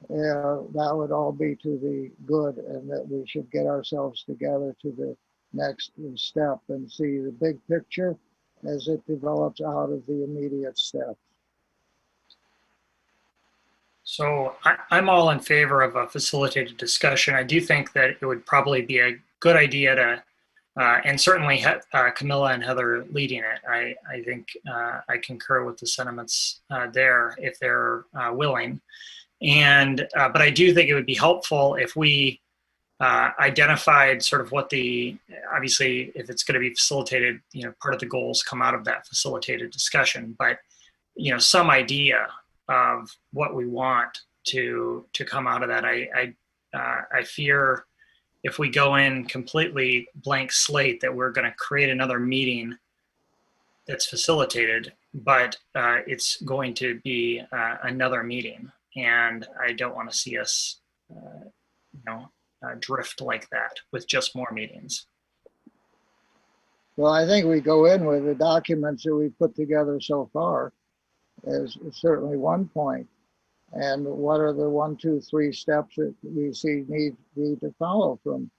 that would all be to the good, and that we should get ourselves together to the next step and see the big picture as it develops out of the immediate steps. So I'm all in favor of a facilitated discussion. I do think that it would probably be a good idea to, and certainly Camilla and Heather leading it. I think I concur with the sentiments there if they're willing. But I do think it would be helpful if we identified sort of what obviously if it's going to be facilitated, part of the goals come out of that facilitated discussion, but some idea of what we want to come out of that. I fear if we go in completely blank slate that we're going to create another meeting that's facilitated, but it's going to be another meeting. And I don't want to see us, drift like that with just more meetings. Well, I think we go in with the documents that we put together so far is certainly one point. And what are the 1, 2, 3 steps that we see need to follow from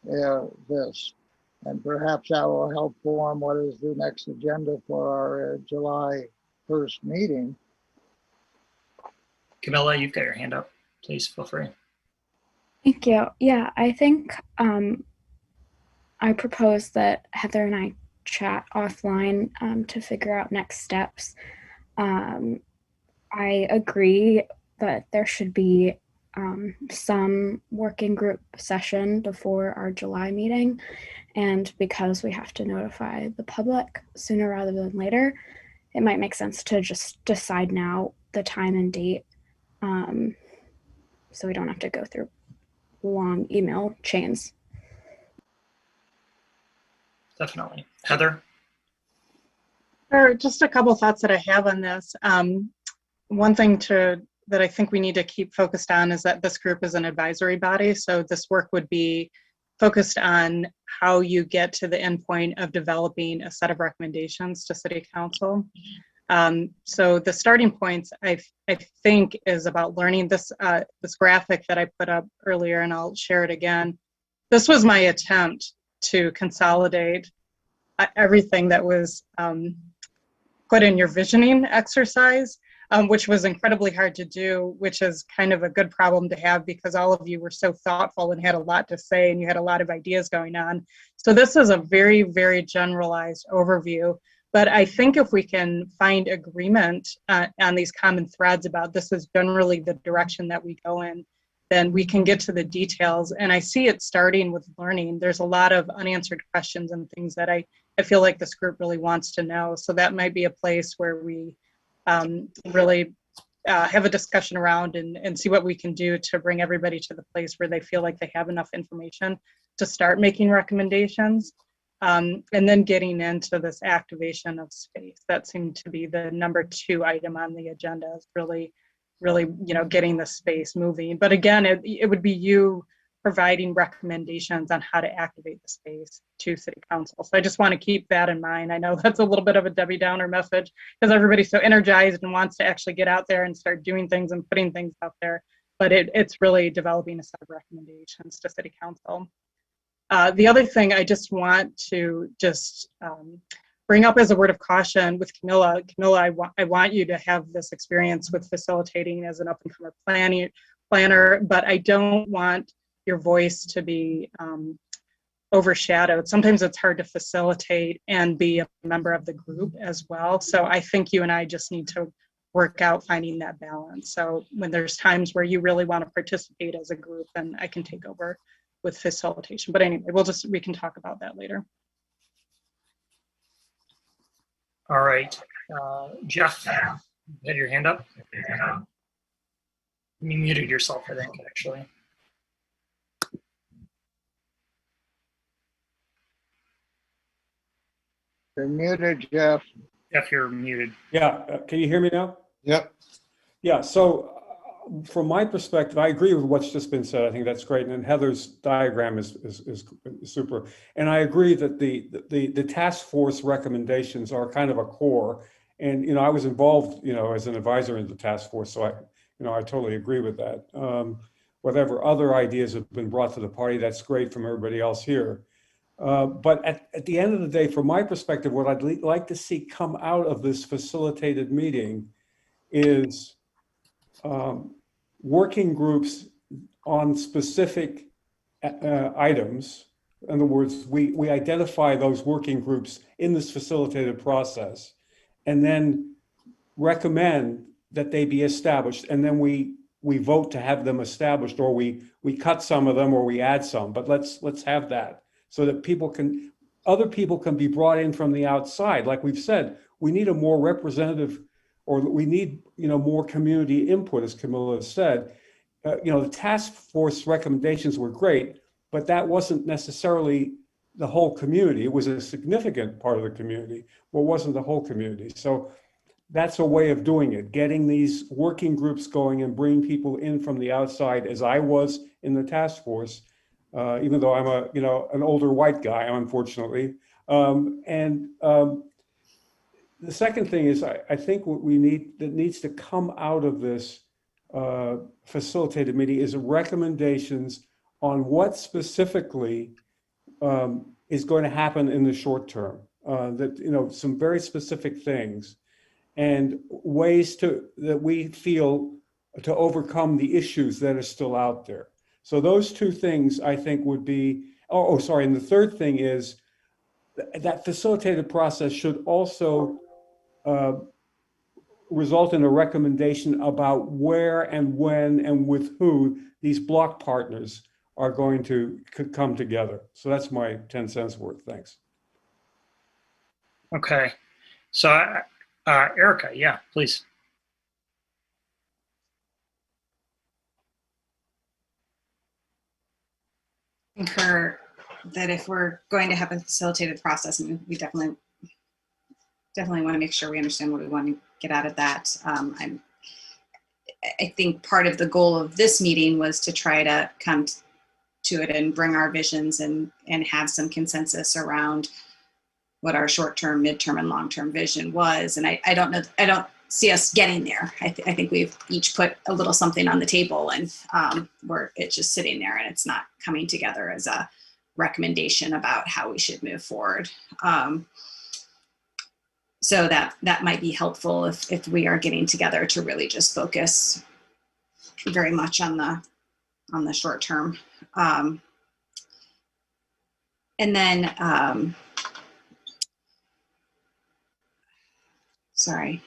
this? And perhaps that will help form what is the next agenda for our July 1st meeting. Camilla, you've got your hand up. Please feel free. Thank you. Yeah, I think I propose that Heather and I chat offline to figure out next steps. I agree that there should be some working group session before our July meeting. And because we have to notify the public sooner rather than later, it might make sense to just decide now the time and date, so we don't have to go through long email chains. Definitely. Heather? Just a couple thoughts that I have on this. One thing that I think we need to keep focused on is that this group is an advisory body. So this work would be focused on how you get to the end point of developing a set of recommendations to City Council. So the starting points, I think, is about learning this graphic that I put up earlier, and I'll share it again. This was my attempt to consolidate everything that was put in your visioning exercise, which was incredibly hard to do, which is kind of a good problem to have because all of you were so thoughtful and had a lot to say and you had a lot of ideas going on. So this is a very, very generalized overview. But I think if we can find agreement on these common threads about this is generally the direction that we go in, then we can get to the details. And I see it starting with learning. There's a lot of unanswered questions and things that I feel like this group really wants to know. So that might be a place where we really have a discussion around and see what we can do to bring everybody to the place where they feel like they have enough information to start making recommendations. And then getting into this activation of space. That seemed to be the number 2 item on the agenda, is really, getting the space moving. But again, it would be you providing recommendations on how to activate the space to City Council. So I just want to keep that in mind. I know that's a little bit of a Debbie Downer message because everybody's so energized and wants to actually get out there and start doing things and putting things out there. But it's really developing a set of recommendations to City Council. The other thing I just want to bring up as a word of caution with Camilla. Camilla, I want you to have this experience with facilitating as an up-and-comer planner, but I don't want your voice to be overshadowed. Sometimes it's hard to facilitate and be a member of the group as well. So I think you and I just need to work out finding that balance. So when there's times where you really want to participate as a group, then I can take over with facilitation. But anyway, we can talk about that later. All right. Jeff, you had your hand up. You muted yourself, I think, actually. You're muted, Jeff. Jeff, you're muted. Yeah, can you hear me now? Yep. Yeah, so from my perspective, I agree with what's just been said. I think that's great. And Heather's diagram is super. And I agree that the task force recommendations are kind of a core. And, I was involved, as an advisor in the task force. So I totally agree with that. Whatever other ideas have been brought to the party, that's great from everybody else here. But at the end of the day, from my perspective, what I'd like to see come out of this facilitated meeting is working groups on specific items. In other words, we identify those working groups in this facilitated process and then recommend that they be established. And then we vote to have them established, or we cut some of them or we add some, but let's have that so that other people can be brought in from the outside. Like we've said, we need a more representative, or we need, more community input, as Camilla has said. The task force recommendations were great, but that wasn't necessarily the whole community. It was a significant part of the community, but it wasn't the whole community. So that's a way of doing it, getting these working groups going and bringing people in from the outside, as I was in the task force, even though I'm an older white guy, unfortunately. The second thing is, I think what that needs to come out of this facilitated meeting is recommendations on what specifically is going to happen in the short term. Some very specific things and ways that we feel to overcome the issues that are still out there. So those two things I think would be, and the third thing is that facilitated process should also result in a recommendation about where and when and with who these block partners are going to come together. So that's my 10 cents worth. Thanks. Okay. So Erica, yeah, please. Concur that if we're going to have a facilitated process, and we definitely want to make sure we understand what we want to get out of that. I think part of the goal of this meeting was to try to come to it and bring our visions and have some consensus around what our short-term, mid-term, and long-term vision was. And I don't see us getting there. I think we've each put a little something on the table, and it's just sitting there and it's not coming together as a recommendation about how we should move forward. So that might be helpful if we are getting together to really just focus very much on the short term. And then, sorry,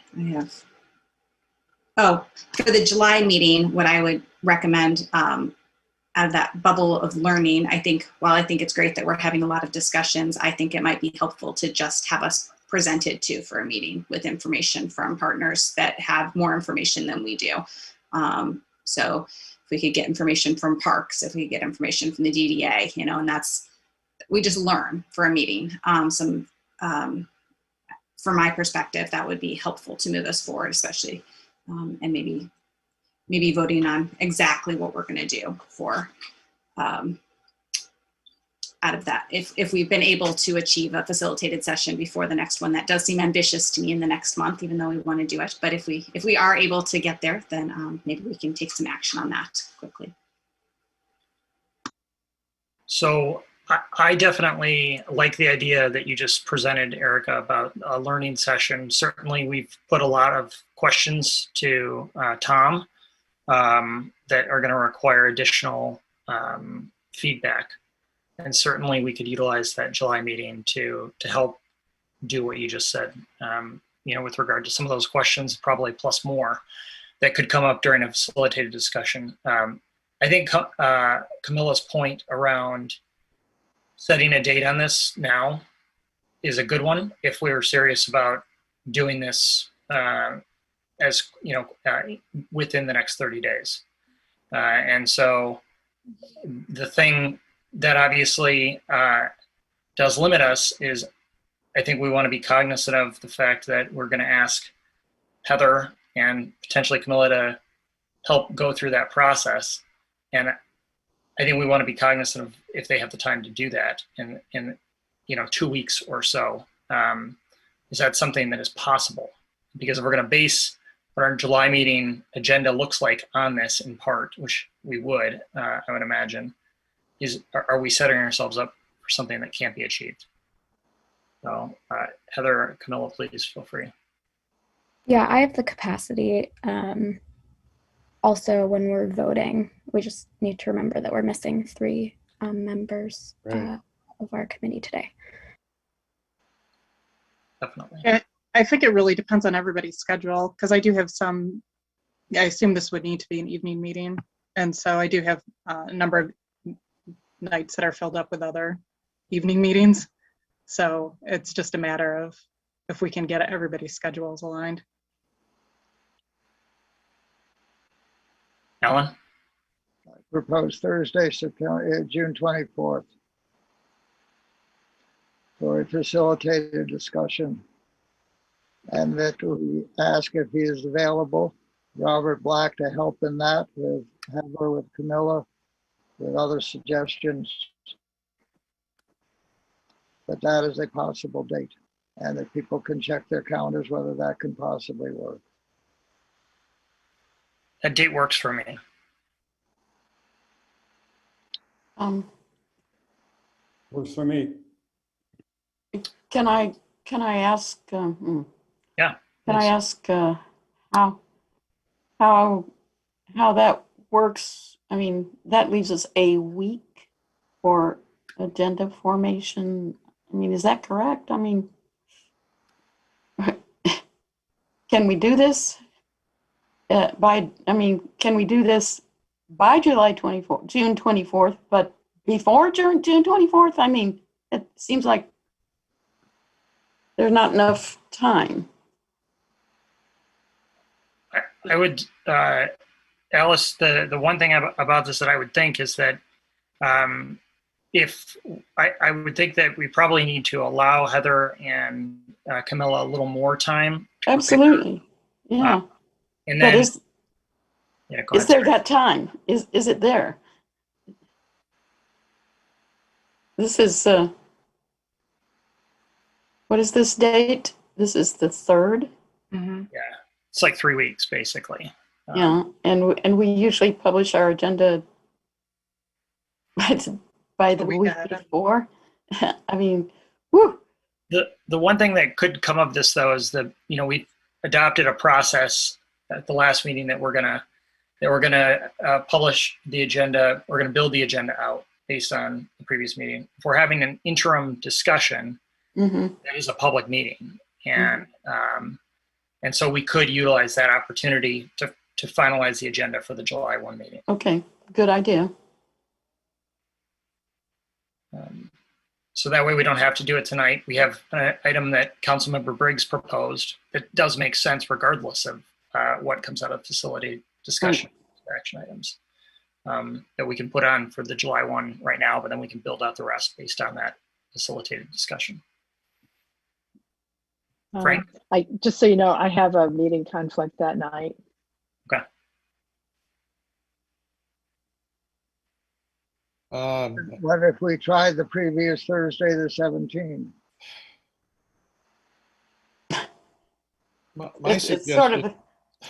for the July meeting, what I would recommend out of that bubble of learning, I think it's great that we're having a lot of discussions, I think it might be helpful to just have us presented to for a meeting with information from partners that have more information than we do. So if we could get information from parks, if we get information from the DDA, and that's we just learn for a meeting. From my perspective, that would be helpful to move us forward, especially, and maybe voting on exactly what we're going to do for out of that. If we've been able to achieve a facilitated session before the next one, that does seem ambitious to me in the next month, even though we want to do it. But if we are able to get there, then maybe we can take some action on that quickly. So I definitely like the idea that you just presented, Erica, about a learning session. Certainly, we've put a lot of questions to Tom that are going to require additional feedback. And certainly, we could utilize that July meeting to help do what you just said. With regard to some of those questions, probably plus more that could come up during a facilitated discussion. I think Camilla's point around setting a date on this now is a good one if we were serious about doing this within the next 30 days. And so the thing that obviously does limit us is I think we want to be cognizant of the fact that we're going to ask Heather and potentially Camilla to help go through that process. And I think we want to be cognizant of if they have the time to do that in 2 weeks or so. Is that something that is possible? Because if we're going to base what our July meeting agenda looks like on this in part, which we would, I would imagine, are we setting ourselves up for something that can't be achieved? So Heather or Camilla, please feel free. Yeah, I have the capacity. Also, when we're voting, we just need to remember that we're missing 3 members Right. of our committee today. Definitely. Yeah, I think it really depends on everybody's schedule, because I do have I assume this would need to be an evening meeting. And so I do have a number of nights that are filled up with other evening meetings. So it's just a matter of if we can get everybody's schedules aligned. Alan? Proposed Thursday, June 24th for a facilitated discussion. And that we ask if he is available, Robert Black, to help in that with Heather, with Camilla, with other suggestions. But that is a possible date, and that people can check their calendars whether that can possibly work. That date works for me. Works for me. Can I ask? Yeah. Can I ask how that works? I mean, that leaves us a week for agenda formation. I mean, is that correct? I mean, can we do this can we do this by June 24th, but before June 24th? I mean, it seems like there's not enough time. I would, Alice, the one thing about this that I would think is that if I would think that we probably need to allow Heather and Camilla a little more time. Absolutely. Yeah. And But then, is go ahead, there sorry. that time? Is it there? This is what is this date? This is the 3rd. Mm-hmm. Yeah, it's like 3 weeks basically. Yeah, and we usually publish our agenda by the week week ahead. before. I mean, whew. The one thing that could come of this though is that we adopted a process at the last meeting that we're gonna publish the agenda. We're gonna build the agenda out based on the previous meeting. If we're having an interim discussion, that is a public meeting, and so we could utilize that opportunity to finalize the agenda for the July 1 meeting. Okay, good idea. So that way we don't have to do it tonight. We have an item that Councilmember Briggs proposed that does make sense regardless of what comes out of facility discussion action items. that we can put on for the July one right now, but then we can build out the rest based on that facilitated discussion. Frank? I just so you know, I have a meeting conflict that night. Okay. What if we tried the previous Thursday, the 17th? My It's sort suggestion,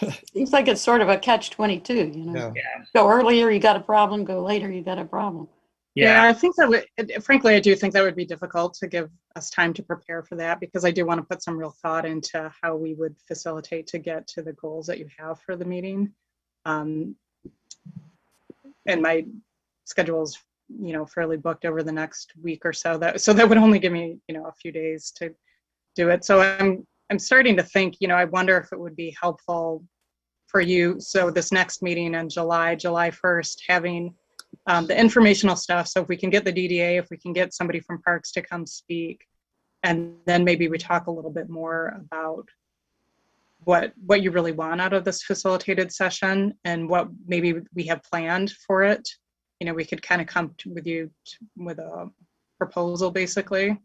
of, seems like it's sort of a catch-22, you know? yeah. Yeah. Go earlier, you got a problem. Go later, you got a problem. Yeah, I think that would, frankly, I do think that would be difficult to give us time to prepare for that, because I do want to put some real thought into how we would facilitate to get to the goals that you have for the meeting. And my schedule's, fairly booked over the next week or so. That would only give me, a few days to do it. So I'm starting to think, I wonder if it would be helpful for you. So this next meeting in July 1st, having the informational stuff. So if we can get the DDA, if we can get somebody from Parks to come speak, and then maybe we talk a little bit more about what you really want out of this facilitated session and what maybe we have planned for it. We could kind of come with you with a proposal basically,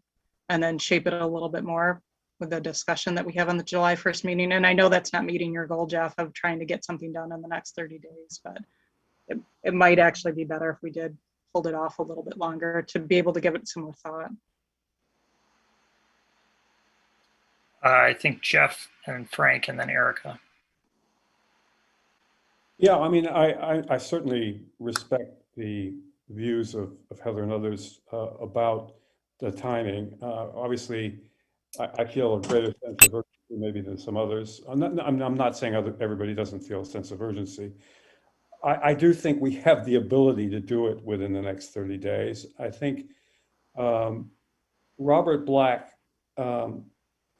and then shape it a little bit more with the discussion that we have on the July 1st meeting. And I know that's not meeting your goal, Jeff, of trying to get something done in the next 30 days, but it might actually be better if we did hold it off a little bit longer to be able to give it some more thought. I think Jeff and Frank and then Erica. Yeah, I mean, I certainly respect the views of Heather and others about the timing. Obviously, I feel a greater sense of urgency maybe than some others. I'm not saying everybody doesn't feel a sense of urgency. I do think we have the ability to do it within the next 30 days. I think Robert Black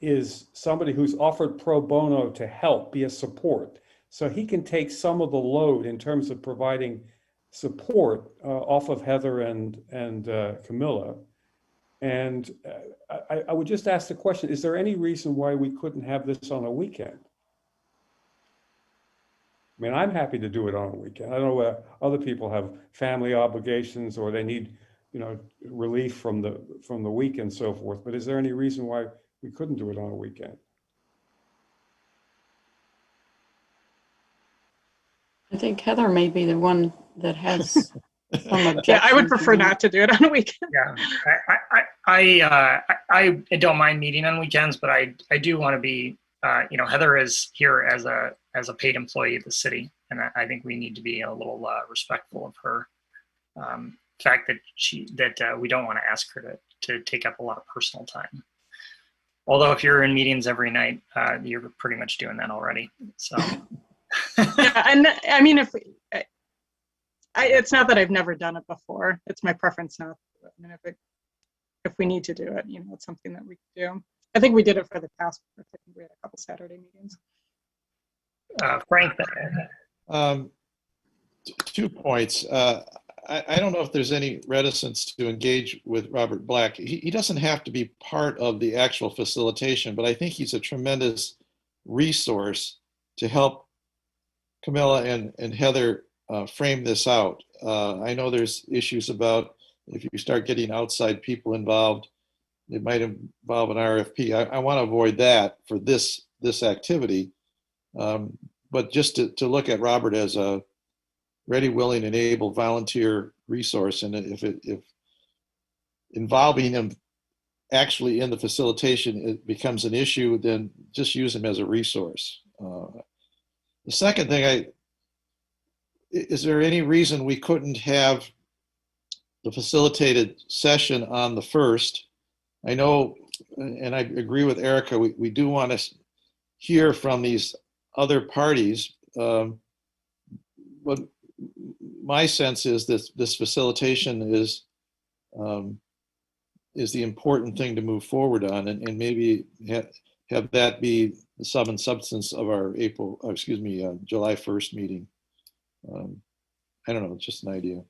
is somebody who's offered pro bono to help, be a support. So he can take some of the load in terms of providing support off of Heather and Camilla. And I would just ask the question, is there any reason why we couldn't have this on a weekend? I mean, I'm happy to do it on a weekend. I don't know whether other people have family obligations or they need, relief from the week and so forth. But is there any reason why we couldn't do it on a weekend? I think Heather may be the one that has some objection. Yeah, I would prefer not to do it on a weekend. Yeah, I don't mind meeting on weekends, but I do want to be, Heather is here as a paid employee of the city, and I think we need to be a little respectful of her fact that we don't want to ask her to take up a lot of personal time. Although if you're in meetings every night, you're pretty much doing that already. So. Yeah, and I mean, it's not that I've never done it before. It's my preference not to do it. And if we need to do it, it's something that we can do. I think we did it for the past. I think we had a couple Saturday meetings. Frank, 2 points. I don't know if there's any reticence to engage with Robert Black. He doesn't have to be part of the actual facilitation, but I think he's a tremendous resource to help Camilla and Heather frame this out. I know there's issues about if you start getting outside people involved, it might involve an RFP. I want to avoid that for this activity. But just to look at Robert as a ready, willing, and able volunteer resource, and if involving him actually in the facilitation it becomes an issue, then just use him as a resource. The second thing, is there any reason we couldn't have the facilitated session on the 1st? I know, and I agree with Erica, we do want to hear from these other parties, but my sense is that this facilitation is the important thing to move forward on, and maybe have that be the sum and substance of our July 1st meeting. I don't know, it's just an idea.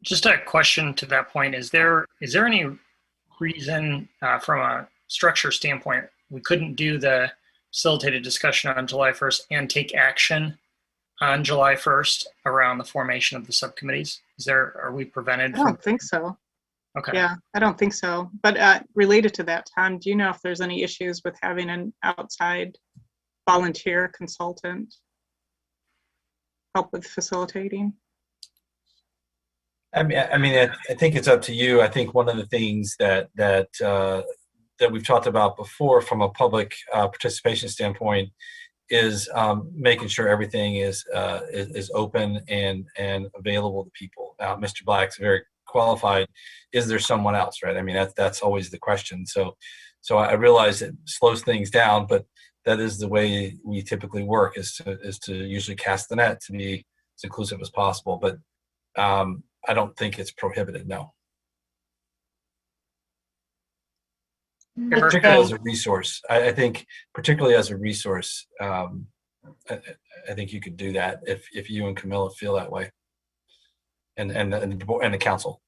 just a question to that point. Is there any reason from a structure standpoint we couldn't do the facilitated discussion on July 1st and take action on July 1st around the formation of the subcommittees? Are we prevented I from? don't think so. Okay. Yeah, I don't think so. But related to that, Tom, do you know if there's any issues with having an outside volunteer consultant help with facilitating? I think it's up to you. I think one of the things that we've talked about before from a public participation standpoint is making sure everything is open and available to people. Now, Mr. Black's very qualified. Is there someone else, right? I mean, that's always the question. So I realize it slows things down, but that is the way we typically work, is to usually cast the net to be as inclusive as possible. But I don't think it's prohibited, no. Particularly as a resource. I think particularly as a resource, I think you could do that if you and Camilla feel that way, and the council.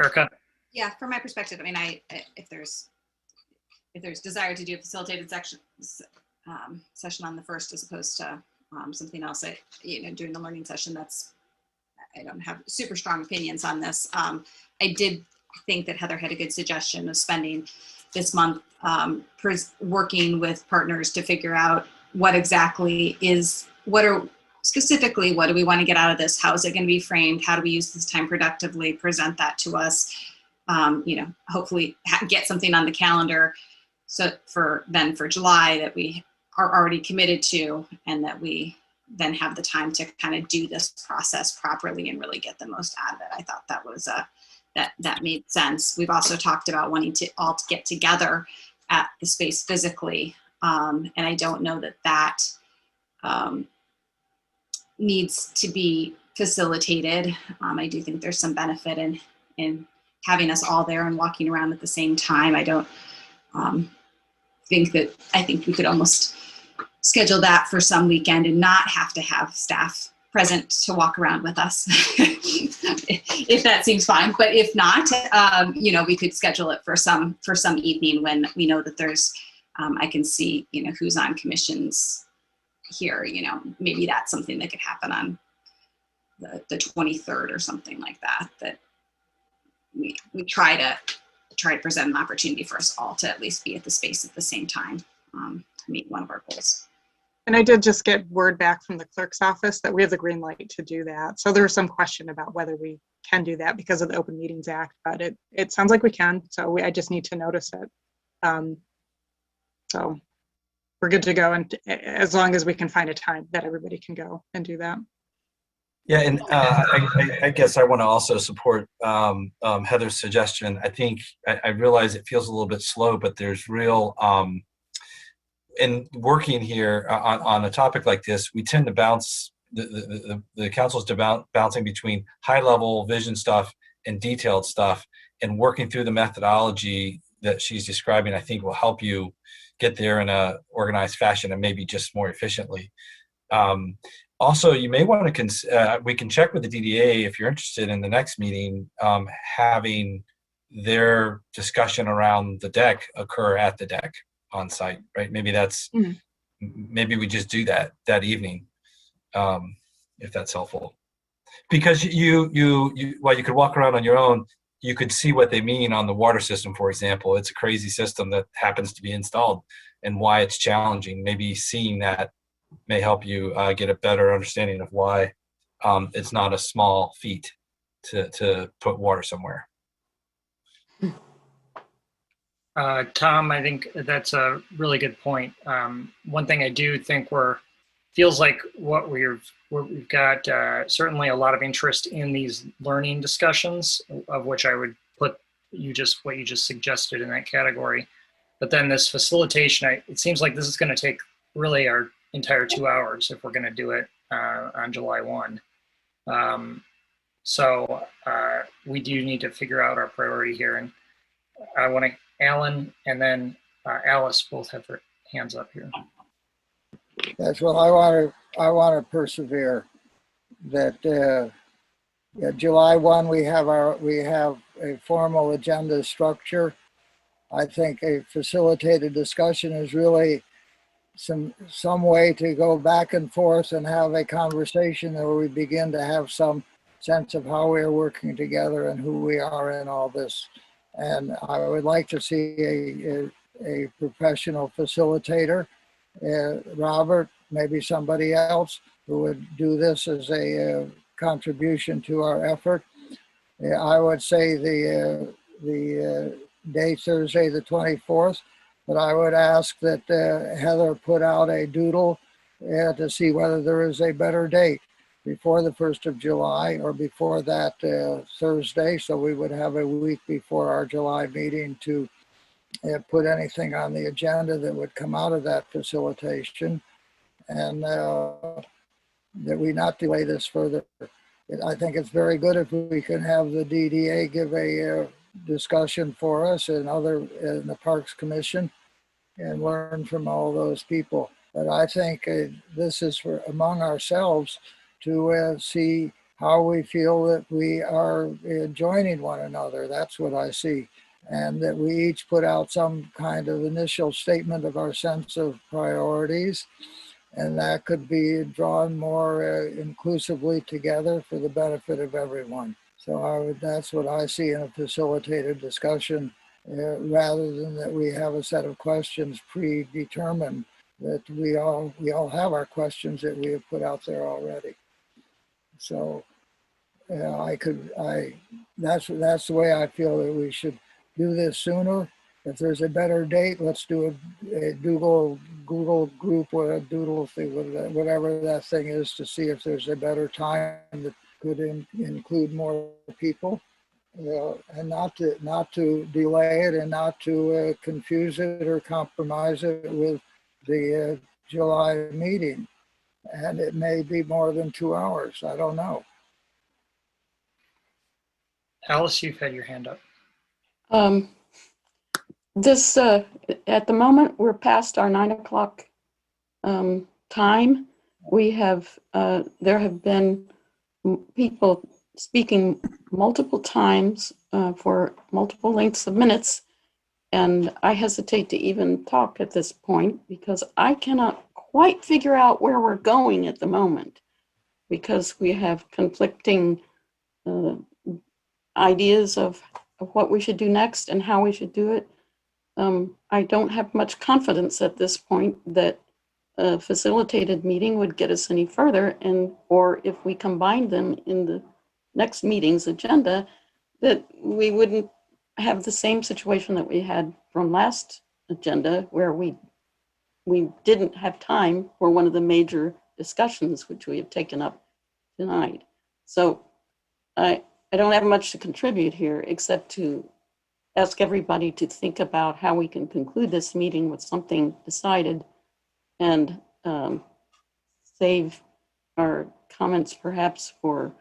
Erica? Yeah, from my perspective, I mean, if there's desire to do a facilitated session on the first as opposed to something else, during the learning session, I don't have super strong opinions on this. I did think that Heather had a good suggestion of spending this month working with partners to figure out what specifically, what do we want to get out of this? How is it going to be framed? How do we use this time productively? Present that to us. Hopefully get something on the calendar. So for July that we are already committed to, and that we then have the time to kind of do this process properly and really get the most out of it. I thought that was that made sense. We've also talked about wanting to all get together at the space physically. And I don't know that needs to be facilitated. I do think there's some benefit in having us all there and walking around at the same time. I don't I think we could almost schedule that for some weekend and not have to have staff present to walk around with us, if that seems fine. But if not, we could schedule it for some evening when we know that there's, I can see, who's on commissions here. Maybe that's something that could happen on the 23rd or something like that. That we try to present an opportunity for us all to at least be at the space at the same time to meet one of our goals. And I did just get word back from the clerk's office that we have the green light to do that. So there was some question about whether we can do that because of the Open Meetings Act, but it sounds like we can. So I just need to notice it. So we're good to go, and as long as we can find a time that everybody can go and do that. Yeah, and I guess I want to also support Heather's suggestion. I think I realize it feels a little bit slow, but there's real in working here on a topic like this, we tend to bounce the council's bouncing between high level vision stuff and detailed stuff, and working through the methodology that she's describing, I think will help you get there in a organized fashion and maybe just more efficiently. Also, you may want to, we can check with the DDA if you're interested in the next meeting, having their discussion around the deck occur at the deck on site, right? Maybe maybe we just do that evening, if that's helpful. Because while you could walk around on your own, you could see what they mean on the water system, for example. It's a crazy system that happens to be installed and why it's challenging. Maybe seeing that may help you get a better understanding of why it's not a small feat to put water somewhere. Tom, I think that's a really good point. One thing I do think feels like what we've got certainly a lot of interest in these learning discussions, of which I would put what you just suggested in that category. But then this facilitation, it seems like this is going to take really our entire 2 hours if we're going to do it on July 1. So we do need to figure out our priority here. And I want to, Alan and then Alice both have their hands up here. Yes, well, I want to persevere. That July 1 we have a formal agenda structure. I think a facilitated discussion is really some way to go back and forth and have a conversation where we begin to have some sense of how we're working together and who we are in all this. And I would like to see a professional facilitator, Robert, maybe somebody else who would do this as a contribution to our effort. I would say the day Thursday the 24th, but I would ask that Heather put out a doodle to see whether there is a better date before the 1st of July or before that Thursday. So we would have a week before our July meeting to put anything on the agenda that would come out of that facilitation, and that we not delay this further. I think it's very good if we can have the DDA give a discussion for us and other in the Parks Commission and learn from all those people. But I think this is for among ourselves to see how we feel that we are joining one another. That's what I see. And that we each put out some kind of initial statement of our sense of priorities. And that could be drawn more inclusively together for the benefit of everyone. So that's what I see in a facilitated discussion, rather than that we have a set of questions predetermined, that we all have our questions that we have put out there already. So that's the way I feel that we should do this sooner. If there's a better date, let's do a Google group or a doodle thing, whatever that thing is, to see if there's a better time that could include more people, and not to delay it and not to confuse it or compromise it with the July meeting. And it may be more than 2 hours. I don't know. Alice, you've had your hand up. This, at the moment, we're past our 9 o'clock time. We have, there have been people speaking multiple times for multiple lengths of minutes. And I hesitate to even talk at this point because I cannot quite figure out where we're going at the moment, because we have conflicting ideas of what we should do next and how we should do it. I don't have much confidence at this point that a facilitated meeting would get us any further, or if we combine them in the next meeting's agenda, that we wouldn't have the same situation that we had from last agenda, where we didn't have time for one of the major discussions which we have taken up tonight. So I don't have much to contribute here except to ask everybody to think about how we can conclude this meeting with something decided, and save our comments perhaps for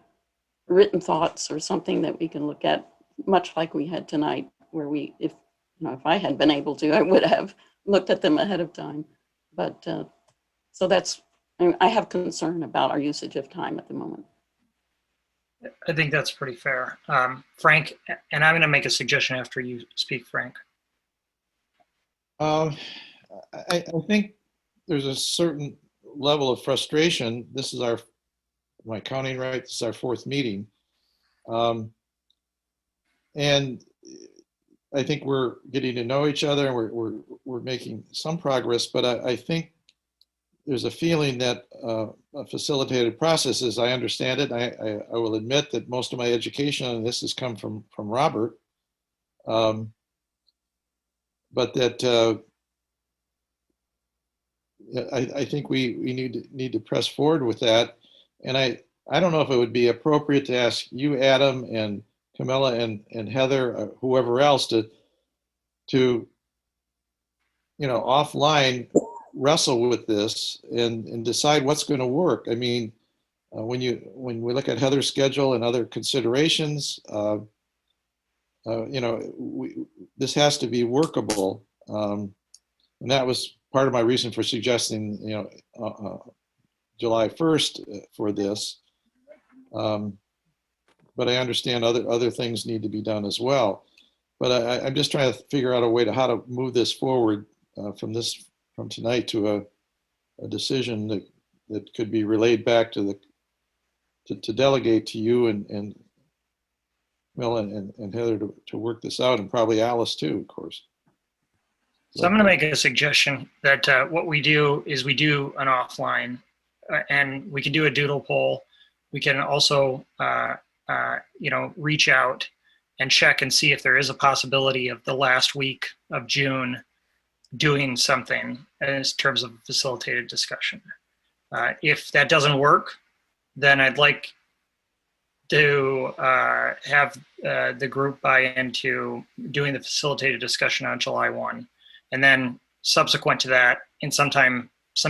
written thoughts or something that we can look at, much like we had tonight, where if I had been able to, I would have looked at them ahead of time. But so I have concern about our usage of time at the moment. I think that's pretty fair. Frank, and I'm going to make a suggestion after you speak, Frank. I think there's a certain level of frustration. This is am I counting right? This is our 4th meeting. And I think we're getting to know each other, and we're making some progress, but I think there's a feeling that a facilitated process, as I understand it, I will admit that most of my education on this has come from Robert, but that I think we need to press forward with that. And I don't know if it would be appropriate to ask you, Adam, and Camilla, and Heather, whoever else, to offline wrestle with this and decide what's going to work. I mean, when we look at Heather's schedule and other considerations, this has to be workable, and that was part of my reason for suggesting July 1st for this. But I understand other things need to be done as well. But I'm just trying to figure out a way to how to move this forward from tonight to a decision that could be relayed back to to delegate to you and Mel and Heather to work this out, and probably Alice too, of course. So I'm going to make a suggestion that what we do is we do an offline, and we can do a doodle poll. We can also, reach out and check and see if there is a possibility of the last week of June doing something in terms of facilitated discussion. If that doesn't work, then I'd like to have the group buy into doing the facilitated discussion on July 1. And then subsequent to that, in some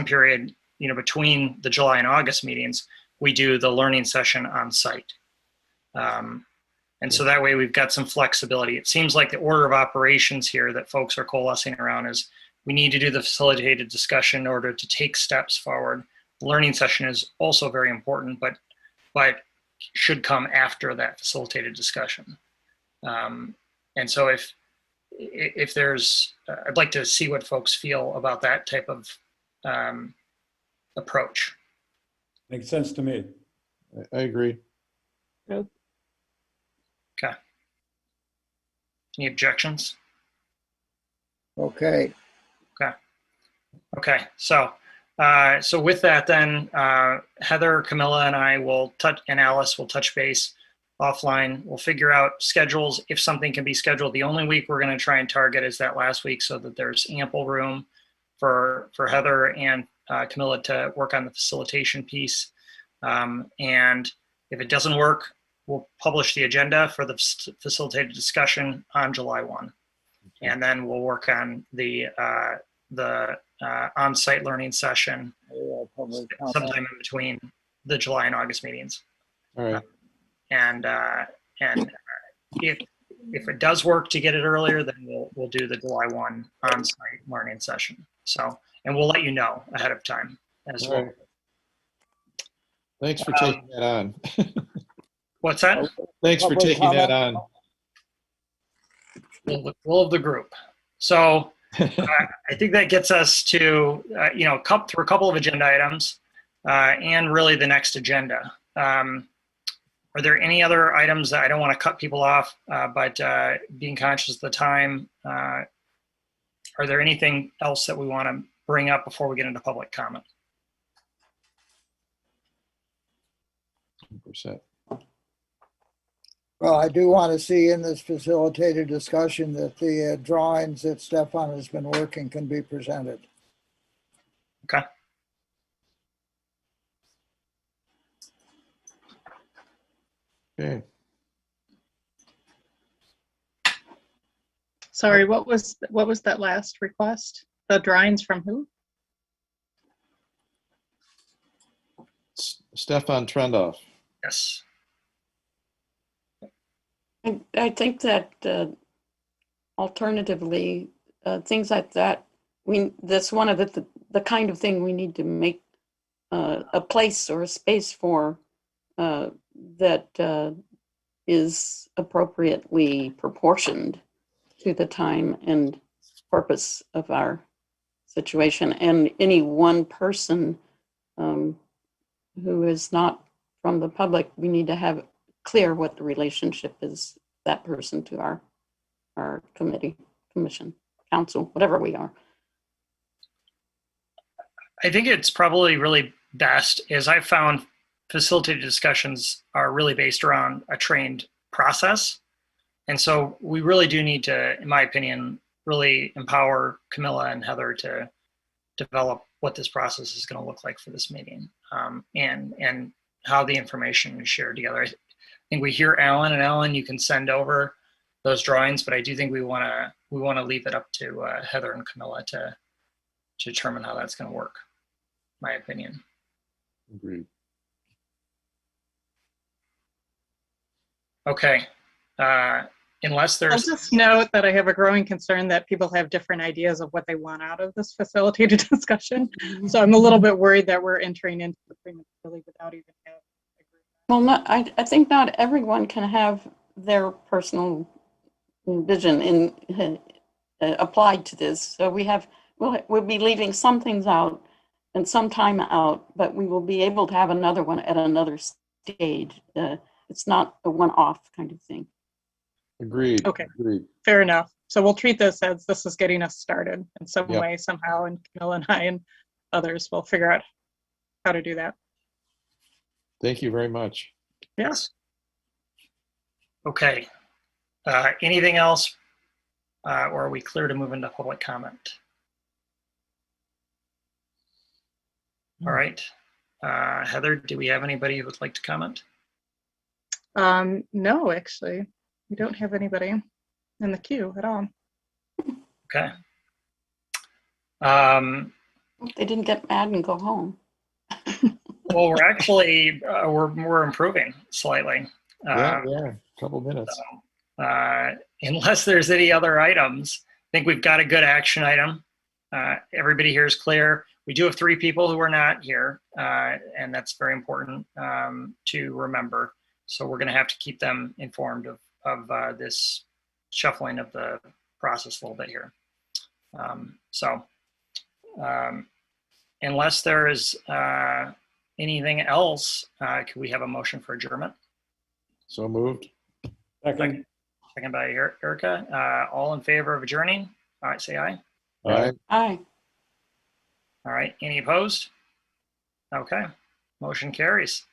period, between the July and August meetings, we do the learning session on site. And so that way we've got some flexibility. It seems like the order of operations here that folks are coalescing around is we need to do the facilitated discussion in order to take steps forward. The learning session is also very important, but should come after that facilitated discussion. And so if there's, I'd like to see what folks feel about that type of approach. Makes sense to me. I agree. Good. Okay. Any objections? Okay. Okay. So with that, then Heather, Camilla, and I will and Alice will touch base offline. We'll figure out schedules if something can be scheduled. The only week we're going to try and target is that last week, so that there's ample room for Heather and Camilla to work on the facilitation piece. And if it doesn't work, we'll publish the agenda for the facilitated discussion on July 1. And then we'll work on the on-site learning session sometime in between the July and August meetings. All right. And if it does work to get it earlier, then we'll do the July 1 on-site learning session. So, and we'll let you know ahead of time as All well. right. Thanks for taking that on. What's that? Thanks for taking that on. Will of the group. So I think that gets us to through a couple of agenda items and really the next agenda. Are there any other items that I don't want to cut people off, but being conscious of the time, are there anything else that we want to bring up before we get into public comment? 100%. Well, I do want to see in this facilitated discussion that the drawings that Stefan has been working can be presented. Okay. Okay. Sorry, what was that last request? The drawings from who? Stefan Trendoff. Yes. I think that alternatively, things like that, that's one of the kind of thing we need to make a place or a space for that is appropriately proportioned to the time and purpose of our situation. And any one person who is not from the public, we need to have clear what the relationship is, that person to our committee, commission, council, whatever we are. I think it's probably really best, as I've found, facilitated discussions are really based around a trained process. And so we really do need to, in my opinion, really empower Camilla and Heather to develop what this process is going to look like for this meeting, and how the information is shared together. I think we hear Alan, and Alan, you can send over those drawings, but I do think we want to leave it up to Heather and Camilla to determine how that's going to work. My opinion. Agreed. Okay. Unless I'll there's just note that I have a growing concern that people have different ideas of what they want out of this facilitated discussion. So I'm a little bit worried that we're entering into the prematurely without even having agreement. Well, I think not everyone can have their personal vision in applied to this. So we'll be leaving some things out and some time out, but we will be able to have another one at another stage. It's not a one-off kind of thing. Agreed. Okay. Agreed. Fair enough. So we'll treat this as this is getting us started in some Yep. way, somehow, and Camilla and I and others will figure out how to do that. Thank you very much. Yes. Okay. Anything else? Or are we clear to move into public comment? All right. Heather, do we have anybody who would like to comment? No, actually, we don't have anybody in the queue at all. Okay. They didn't get mad and go home. Well, we're actually, we're improving slightly. Yeah, a couple minutes. Unless there's any other items, I think we've got a good action item. Everybody here is clear. We do have 3 people who are not here, and that's very important to remember. So we're going to have to keep them informed of this shuffling of the process a little bit here. Unless there is anything else, could we have a motion for adjournment? So moved. Second. Second by Erica. All in favor of adjourning? All right, say aye. All right. Aye. All right, any opposed? Okay, motion carries.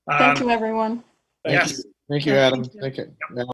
Thank you, everyone. Thank Yes. you. Thank you, Yeah, Adam. thank you. Thank you, Alan.